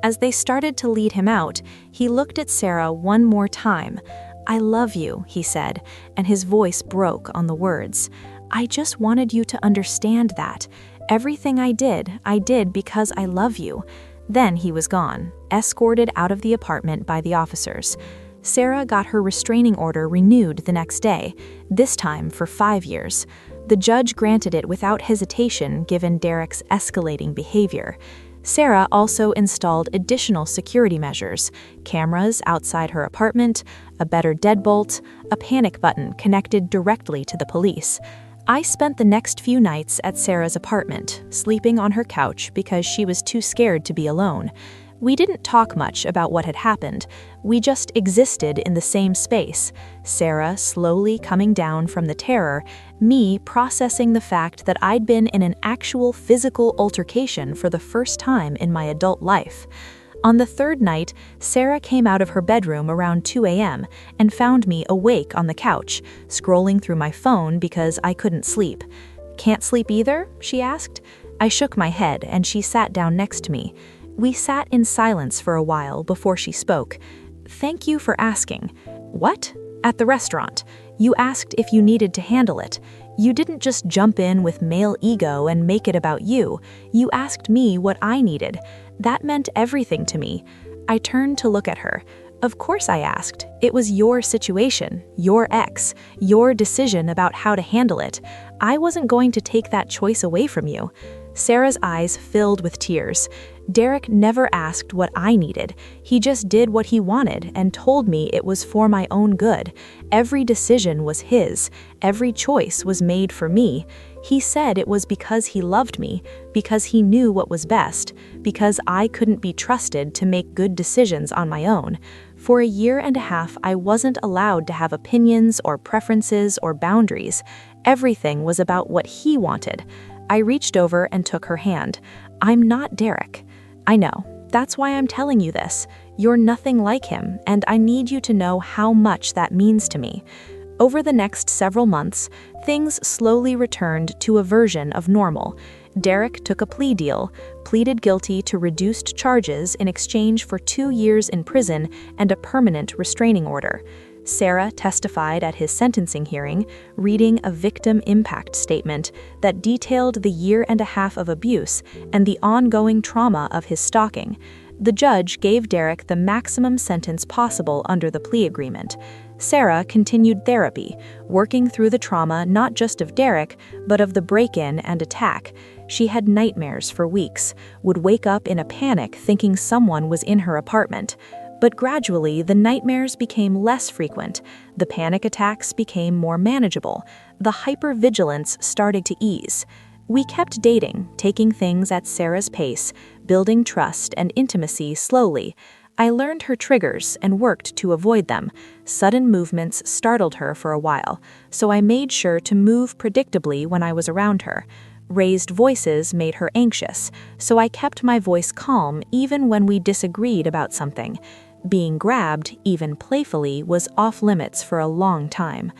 As they started to lead him out, he looked at Sarah one more time. "I love you," he said, and his voice broke on the words. "I just wanted you to understand that. Everything I did because I love you." Then he was gone, escorted out of the apartment by the officers. Sarah got her restraining order renewed the next day, this time for 5 years. The judge granted it without hesitation given Derek's escalating behavior. Sarah also installed additional security measures, cameras outside her apartment, a better deadbolt, a panic button connected directly to the police. I spent the next few nights at Sarah's apartment, sleeping on her couch because she was too scared to be alone. We didn't talk much about what had happened. We just existed in the same space, Sarah slowly coming down from the terror, me processing the fact that I'd been in an actual physical altercation for the first time in my adult life. On the 3rd night, Sarah came out of her bedroom around 2 a.m. and found me awake on the couch, scrolling through my phone because I couldn't sleep. "Can't sleep either?" she asked. I shook my head and she sat down next to me. We sat in silence for a while before she spoke. "Thank you for asking." "What?" "At the restaurant. You asked if you needed to handle it. You didn't just jump in with male ego and make it about you. You asked me what I needed. That meant everything to me." I turned to look at her. "Of course I asked. It was your situation, your ex, your decision about how to handle it. I wasn't going to take that choice away from you." Sarah's eyes filled with tears. Derek never asked what I needed. He just did what he wanted and told me it was for my own good. Every decision was his. Every choice was made for me. He said it was because he loved me, because he knew what was best, because I couldn't be trusted to make good decisions on my own. For a year and a half, I wasn't allowed to have opinions or preferences or boundaries. Everything was about what he wanted. I reached over and took her hand. "I'm not Derek." "I know. That's why I'm telling you this. You're nothing like him, and I need you to know how much that means to me." Over the next several months, things slowly returned to a version of normal. Derek took a plea deal, pleaded guilty to reduced charges in exchange for 2 years in prison and a permanent restraining order. Sarah testified at his sentencing hearing, reading a victim impact statement that detailed the year and a half of abuse and the ongoing trauma of his stalking. The judge gave Derek the maximum sentence possible under the plea agreement. Sarah continued therapy, working through the trauma not just of Derek, but of the break-in and attack. She had nightmares for weeks, would wake up in a panic thinking someone was in her apartment. But gradually, the nightmares became less frequent, the panic attacks became more manageable, the hypervigilance started to ease. We kept dating, taking things at Sarah's pace, building trust and intimacy slowly. I learned her triggers and worked to avoid them. Sudden movements startled her for a while, so I made sure to move predictably when I was around her. Raised voices made her anxious, so I kept my voice calm even when we disagreed about something. Being grabbed, even playfully, was off limits for a long time.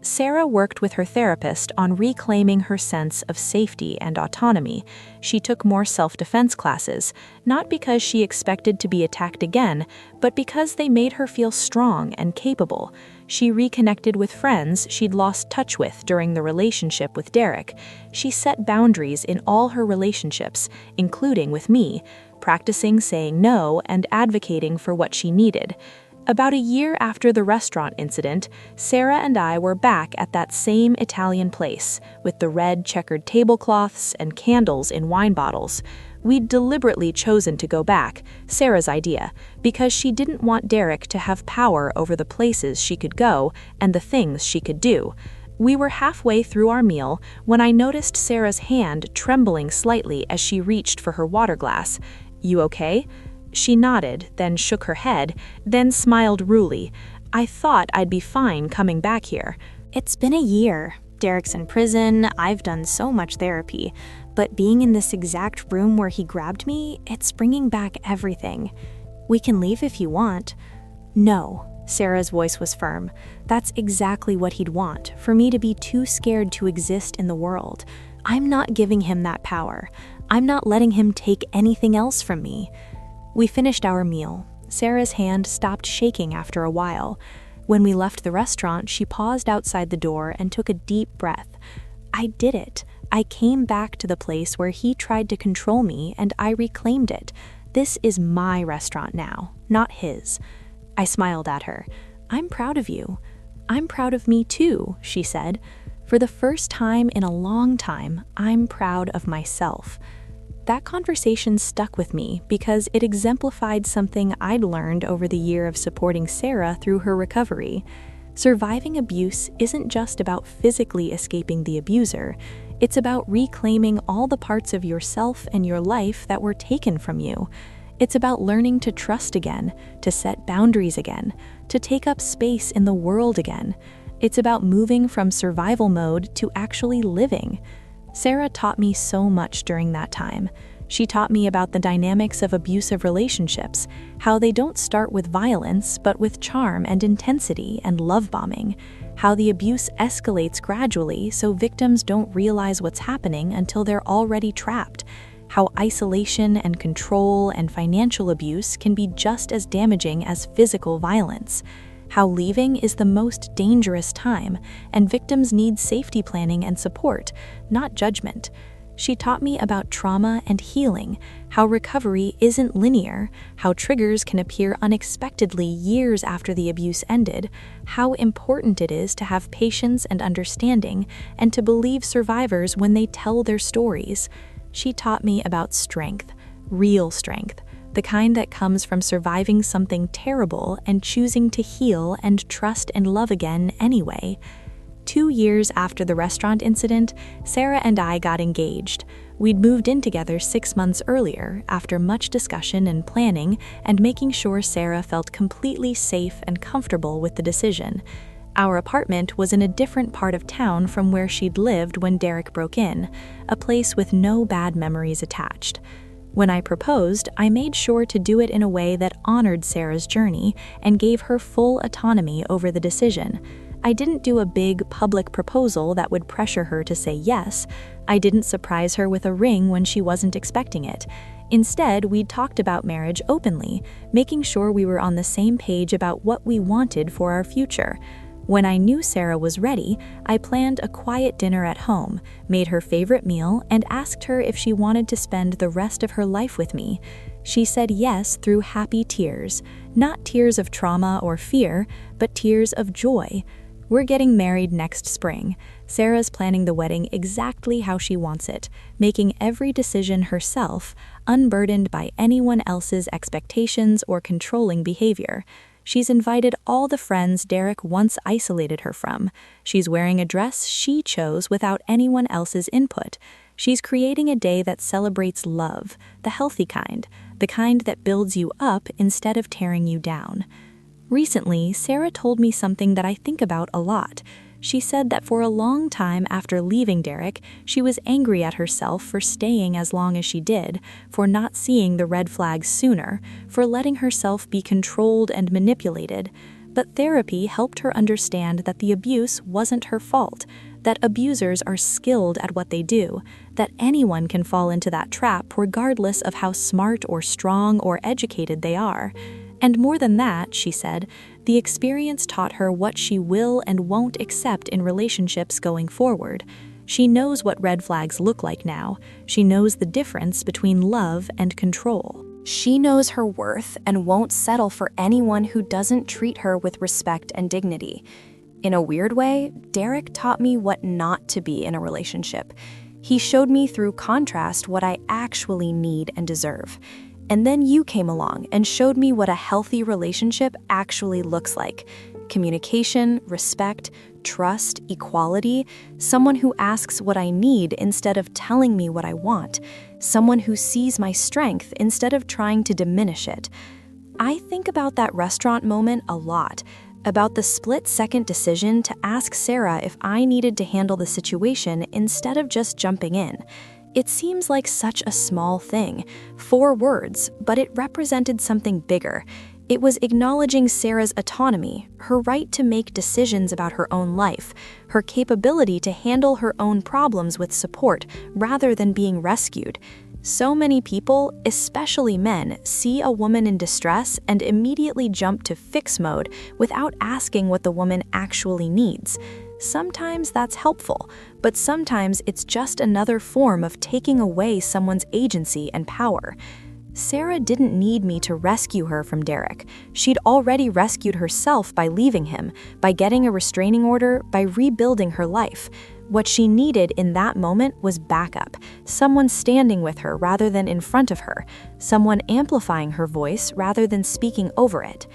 Sarah worked with her therapist on reclaiming her sense of safety and autonomy. She took more self-defense classes, not because she expected to be attacked again, but because they made her feel strong and capable. She reconnected with friends she'd lost touch with during the relationship with Derek. She set boundaries in all her relationships, including with me, practicing saying no and advocating for what she needed. About a year after the restaurant incident, Sarah and I were back at that same Italian place, with the red checkered tablecloths and candles in wine bottles. We'd deliberately chosen to go back, Sarah's idea, because she didn't want Derek to have power over the places she could go and the things she could do. We were halfway through our meal when I noticed Sarah's hand trembling slightly as she reached for her water glass. "You okay?" She nodded, then shook her head, then smiled ruefully. "I thought I'd be fine coming back here." It's been a year. Derek's in prison, I've done so much therapy, but being in this exact room where he grabbed me, it's bringing back everything. We can leave if you want. No, Sarah's voice was firm. That's exactly what he'd want, for me to be too scared to exist in the world. I'm not giving him that power. I'm not letting him take anything else from me. We finished our meal. Sarah's hand stopped shaking after a while. When we left the restaurant, she paused outside the door and took a deep breath. I did it. I came back to the place where he tried to control me, and I reclaimed it. This is my restaurant now, not his. I smiled at her. I'm proud of you. I'm proud of me too, she said. For the first time in a long time, I'm proud of myself. That conversation stuck with me because it exemplified something I'd learned over the year of supporting Sarah through her recovery. Surviving abuse isn't just about physically escaping the abuser. It's about reclaiming all the parts of yourself and your life that were taken from you. It's about learning to trust again, to set boundaries again, to take up space in the world again. It's about moving from survival mode to actually living. Sarah taught me so much during that time. She taught me about the dynamics of abusive relationships, how they don't start with violence, but with charm and intensity and love bombing, how the abuse escalates gradually so victims don't realize what's happening until they're already trapped, how isolation and control and financial abuse can be just as damaging as physical violence, how leaving is the most dangerous time, and victims need safety planning and support, not judgment. She taught me about trauma and healing, how recovery isn't linear, how triggers can appear unexpectedly years after the abuse ended, how important it is to have patience and understanding, and to believe survivors when they tell their stories. She taught me about strength, real strength, the kind that comes from surviving something terrible and choosing to heal and trust and love again anyway. 2 years after the restaurant incident, Sarah and I got engaged. We'd moved in together 6 months earlier, after much discussion and planning, and making sure Sarah felt completely safe and comfortable with the decision. Our apartment was in a different part of town from where she'd lived when Derek broke in, a place with no bad memories attached. When I proposed, I made sure to do it in a way that honored Sarah's journey and gave her full autonomy over the decision. I didn't do a big, public proposal that would pressure her to say yes. I didn't surprise her with a ring when she wasn't expecting it. Instead, we talked about marriage openly, making sure we were on the same page about what we wanted for our future. When I knew Sarah was ready, I planned a quiet dinner at home, made her favorite meal, and asked her if she wanted to spend the rest of her life with me. She said yes through happy tears, not tears of trauma or fear, but tears of joy. We're getting married next spring. Sarah's planning the wedding exactly how she wants it, making every decision herself, unburdened by anyone else's expectations or controlling behavior. She's invited all the friends Derek once isolated her from. She's wearing a dress she chose without anyone else's input. She's creating a day that celebrates love, the healthy kind, the kind that builds you up instead of tearing you down. Recently, Sarah told me something that I think about a lot. She said that for a long time after leaving Derek, she was angry at herself for staying as long as she did, for not seeing the red flags sooner, for letting herself be controlled and manipulated. But therapy helped her understand that the abuse wasn't her fault, that abusers are skilled at what they do, that anyone can fall into that trap regardless of how smart or strong or educated they are. And more than that, she said, the experience taught her what she will and won't accept in relationships going forward. She knows what red flags look like now. She knows the difference between love and control. She knows her worth and won't settle for anyone who doesn't treat her with respect and dignity. In a weird way, Derek taught me what not to be in a relationship. He showed me through contrast what I actually need and deserve. And then you came along and showed me what a healthy relationship actually looks like. Communication, respect, trust, equality, someone who asks what I need instead of telling me what I want, someone who sees my strength instead of trying to diminish it. I think about that restaurant moment a lot, about the split-second decision to ask Sarah if I needed to handle the situation instead of just jumping in. It seems like such a small thing, 4 words, but it represented something bigger. It was acknowledging Sarah's autonomy, her right to make decisions about her own life, her capability to handle her own problems with support rather than being rescued. So many people, especially men, see a woman in distress and immediately jump to fix mode without asking what the woman actually needs. Sometimes that's helpful, but sometimes it's just another form of taking away someone's agency and power. Sarah didn't need me to rescue her from Derek. She'd already rescued herself by leaving him, by getting a restraining order, by rebuilding her life. What she needed in that moment was backup, someone standing with her rather than in front of her, someone amplifying her voice rather than speaking over it.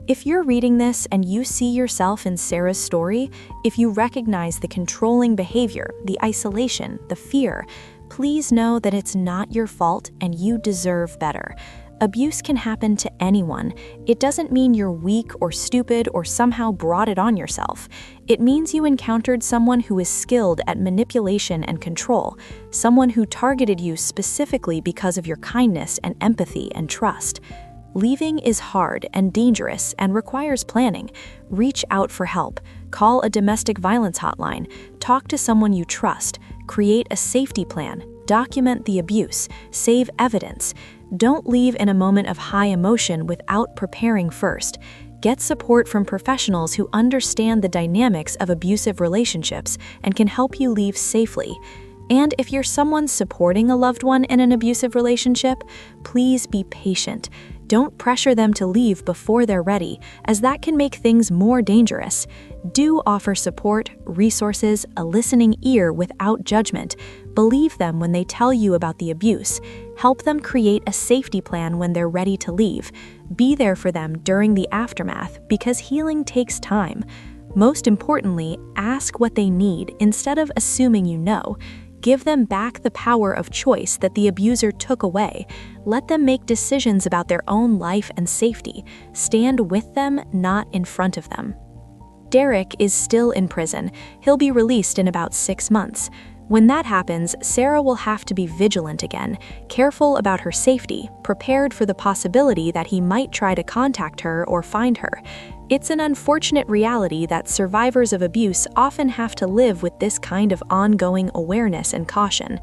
If you're reading this and you see yourself in Sarah's story, if you recognize the controlling behavior, the isolation, the fear, please know that it's not your fault and you deserve better. Abuse can happen to anyone. It doesn't mean you're weak or stupid or somehow brought it on yourself. It means you encountered someone who is skilled at manipulation and control, someone who targeted you specifically because of your kindness and empathy and trust. Leaving is hard and dangerous and requires planning. Reach out for help. Call a domestic violence hotline. Talk to someone you trust. Create a safety plan. Document the abuse. Save evidence. Don't leave in a moment of high emotion without preparing first. Get support from professionals who understand the dynamics of abusive relationships and can help you leave safely. And if you're someone supporting a loved one in an abusive relationship, please be patient. Don't pressure them to leave before they're ready, as that can make things more dangerous. Do offer support, resources, a listening ear without judgment. Believe them when they tell you about the abuse. Help them create a safety plan when they're ready to leave. Be there for them during the aftermath, because healing takes time. Most importantly, ask what they need instead of assuming you know. Give them back the power of choice that the abuser took away. Let them make decisions about their own life and safety. Stand with them, not in front of them. Derek is still in prison. He'll be released in about 6 months. When that happens, Sarah will have to be vigilant again, careful about her safety, prepared for the possibility that he might try to contact her or find her. It's an unfortunate reality that survivors of abuse often have to live with this kind of ongoing awareness and caution.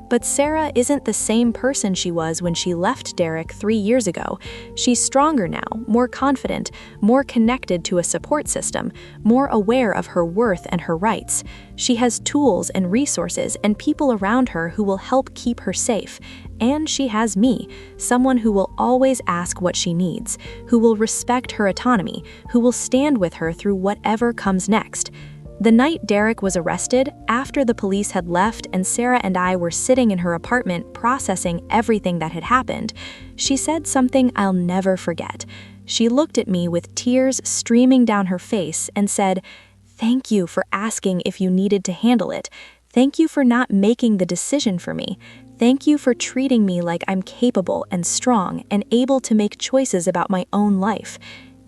But Sarah isn't the same person she was when she left Derek 3 years ago. She's stronger now, more confident, more connected to a support system, more aware of her worth and her rights. She has tools and resources and people around her who will help keep her safe. And she has me, someone who will always ask what she needs, who will respect her autonomy, who will stand with her through whatever comes next. The night Derek was arrested, after the police had left and Sarah and I were sitting in her apartment processing everything that had happened, she said something I'll never forget. She looked at me with tears streaming down her face and said, "Thank you for asking if you needed to handle it. Thank you for not making the decision for me. Thank you for treating me like I'm capable and strong and able to make choices about my own life."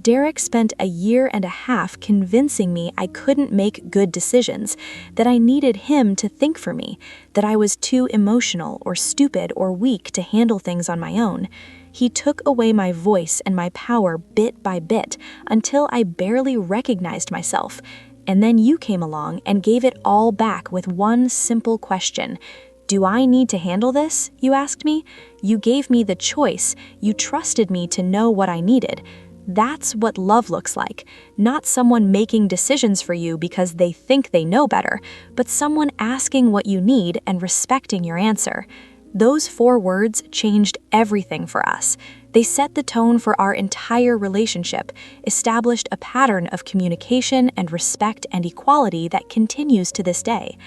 Derek spent a year and a half convincing me I couldn't make good decisions, that I needed him to think for me, that I was too emotional or stupid or weak to handle things on my own. He took away my voice and my power bit by bit until I barely recognized myself. And then you came along and gave it all back with one simple question. "Do I need to handle this?" you asked me. You gave me the choice. You trusted me to know what I needed. That's what love looks like. Not someone making decisions for you because they think they know better, but someone asking what you need and respecting your answer. Those 4 words changed everything for us. They set the tone for our entire relationship, established a pattern of communication and respect and equality that continues to this day.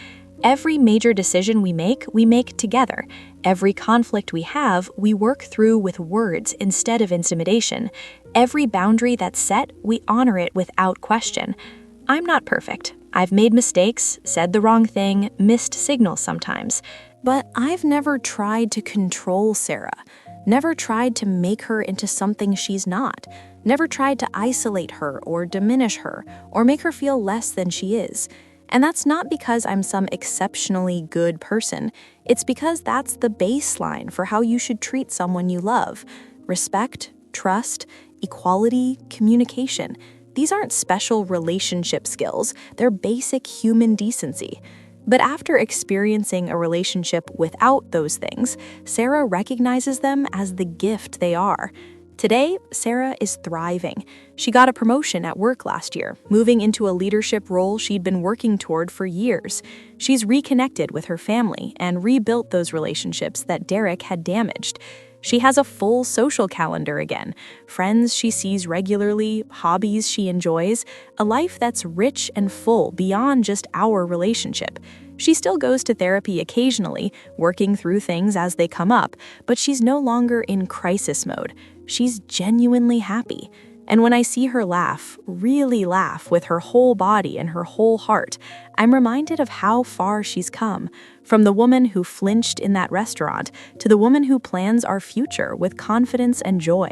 Every major decision we make together. Every conflict we have, we work through with words instead of intimidation. Every boundary that's set, we honor it without question. I'm not perfect. I've made mistakes, said the wrong thing, missed signals sometimes. But I've never tried to control Sarah. Never tried to make her into something she's not. Never tried to isolate her or diminish her or make her feel less than she is. And that's not because I'm some exceptionally good person. It's because that's the baseline for how you should treat someone you love. Respect, trust, equality, communication. These aren't special relationship skills. They're basic human decency. But after experiencing a relationship without those things, Sarah recognizes them as the gift they are. Today, Sarah is thriving. She got a promotion at work last year, moving into a leadership role she'd been working toward for years. She's reconnected with her family and rebuilt those relationships that Derek had damaged. She has a full social calendar again, friends she sees regularly, hobbies she enjoys, a life that's rich and full beyond just our relationship. She still goes to therapy occasionally, working through things as they come up, but she's no longer in crisis mode. She's genuinely happy. And when I see her laugh, really laugh with her whole body and her whole heart, I'm reminded of how far she's come. From the woman who flinched in that restaurant to the woman who plans our future with confidence and joy.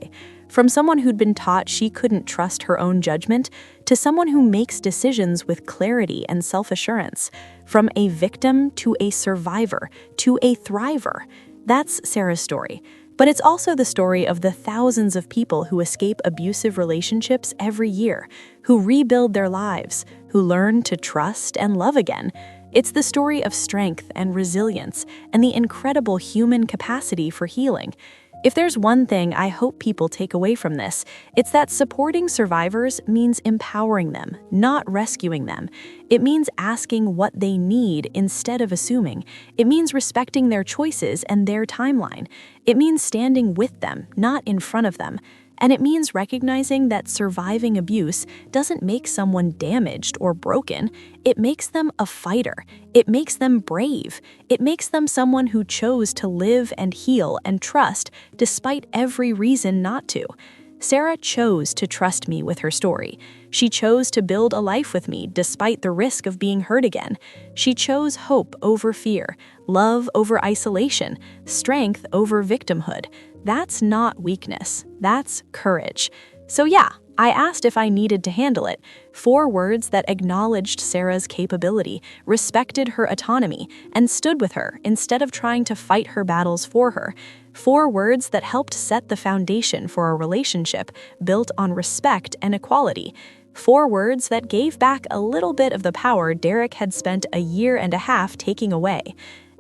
From someone who'd been taught she couldn't trust her own judgment to someone who makes decisions with clarity and self-assurance. From a victim to a survivor to a thriver. That's Sarah's story. But it's also the story of the thousands of people who escape abusive relationships every year, who rebuild their lives, who learn to trust and love again. It's the story of strength and resilience and the incredible human capacity for healing. If there's one thing I hope people take away from this, it's that supporting survivors means empowering them, not rescuing them. It means asking what they need instead of assuming. It means respecting their choices and their timeline. It means standing with them, not in front of them. And it means recognizing that surviving abuse doesn't make someone damaged or broken. It makes them a fighter. It makes them brave. It makes them someone who chose to live and heal and trust despite every reason not to. Sarah chose to trust me with her story. She chose to build a life with me despite the risk of being hurt again. She chose hope over fear, love over isolation, strength over victimhood. That's not weakness. That's courage. So yeah, I asked if I needed to handle it. 4 words that acknowledged Sarah's capability, respected her autonomy, and stood with her instead of trying to fight her battles for her. 4 words that helped set the foundation for a relationship built on respect and equality. 4 words that gave back a little bit of the power Derek had spent a year and a half taking away.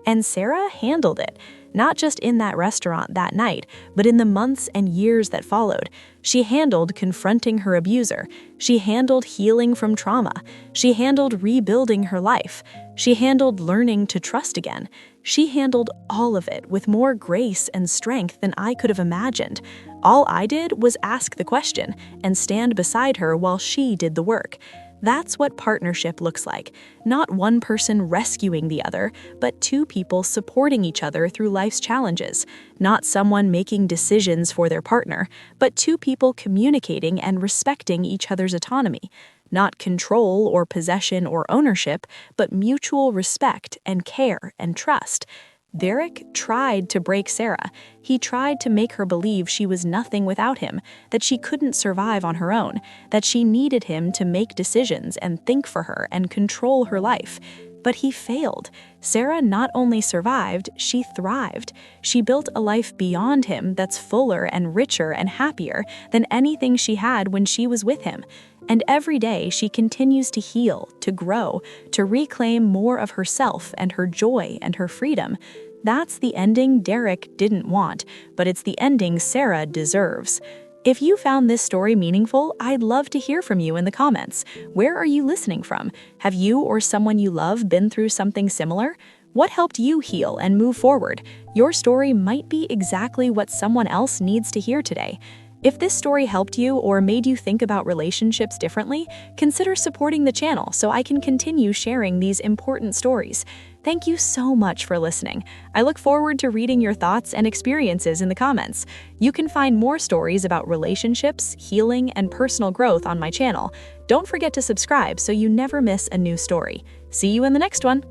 And Sarah handled it. Not just in that restaurant that night, but in the months and years that followed. She handled confronting her abuser. She handled healing from trauma. She handled rebuilding her life. She handled learning to trust again. She handled all of it with more grace and strength than I could have imagined. All I did was ask the question and stand beside her while she did the work. That's what partnership looks like. Not one person rescuing the other, but two people supporting each other through life's challenges. Not someone making decisions for their partner, but two people communicating and respecting each other's autonomy. Not control or possession or ownership, but mutual respect and care and trust. Derek tried to break Sarah. He tried to make her believe she was nothing without him, that she couldn't survive on her own, that she needed him to make decisions and think for her and control her life. But he failed. Sarah not only survived, she thrived. She built a life beyond him that's fuller and richer and happier than anything she had when she was with him. And every day she continues to heal, to grow, to reclaim more of herself and her joy and her freedom. That's the ending Derek didn't want, but it's the ending Sarah deserves. If you found this story meaningful, I'd love to hear from you in the comments. Where are you listening from? Have you or someone you love been through something similar? What helped you heal and move forward? Your story might be exactly what someone else needs to hear today. If this story helped you or made you think about relationships differently, consider supporting the channel so I can continue sharing these important stories. Thank you so much for listening. I look forward to reading your thoughts and experiences in the comments. You can find more stories about relationships, healing, and personal growth on my channel. Don't forget to subscribe so you never miss a new story. See you in the next one.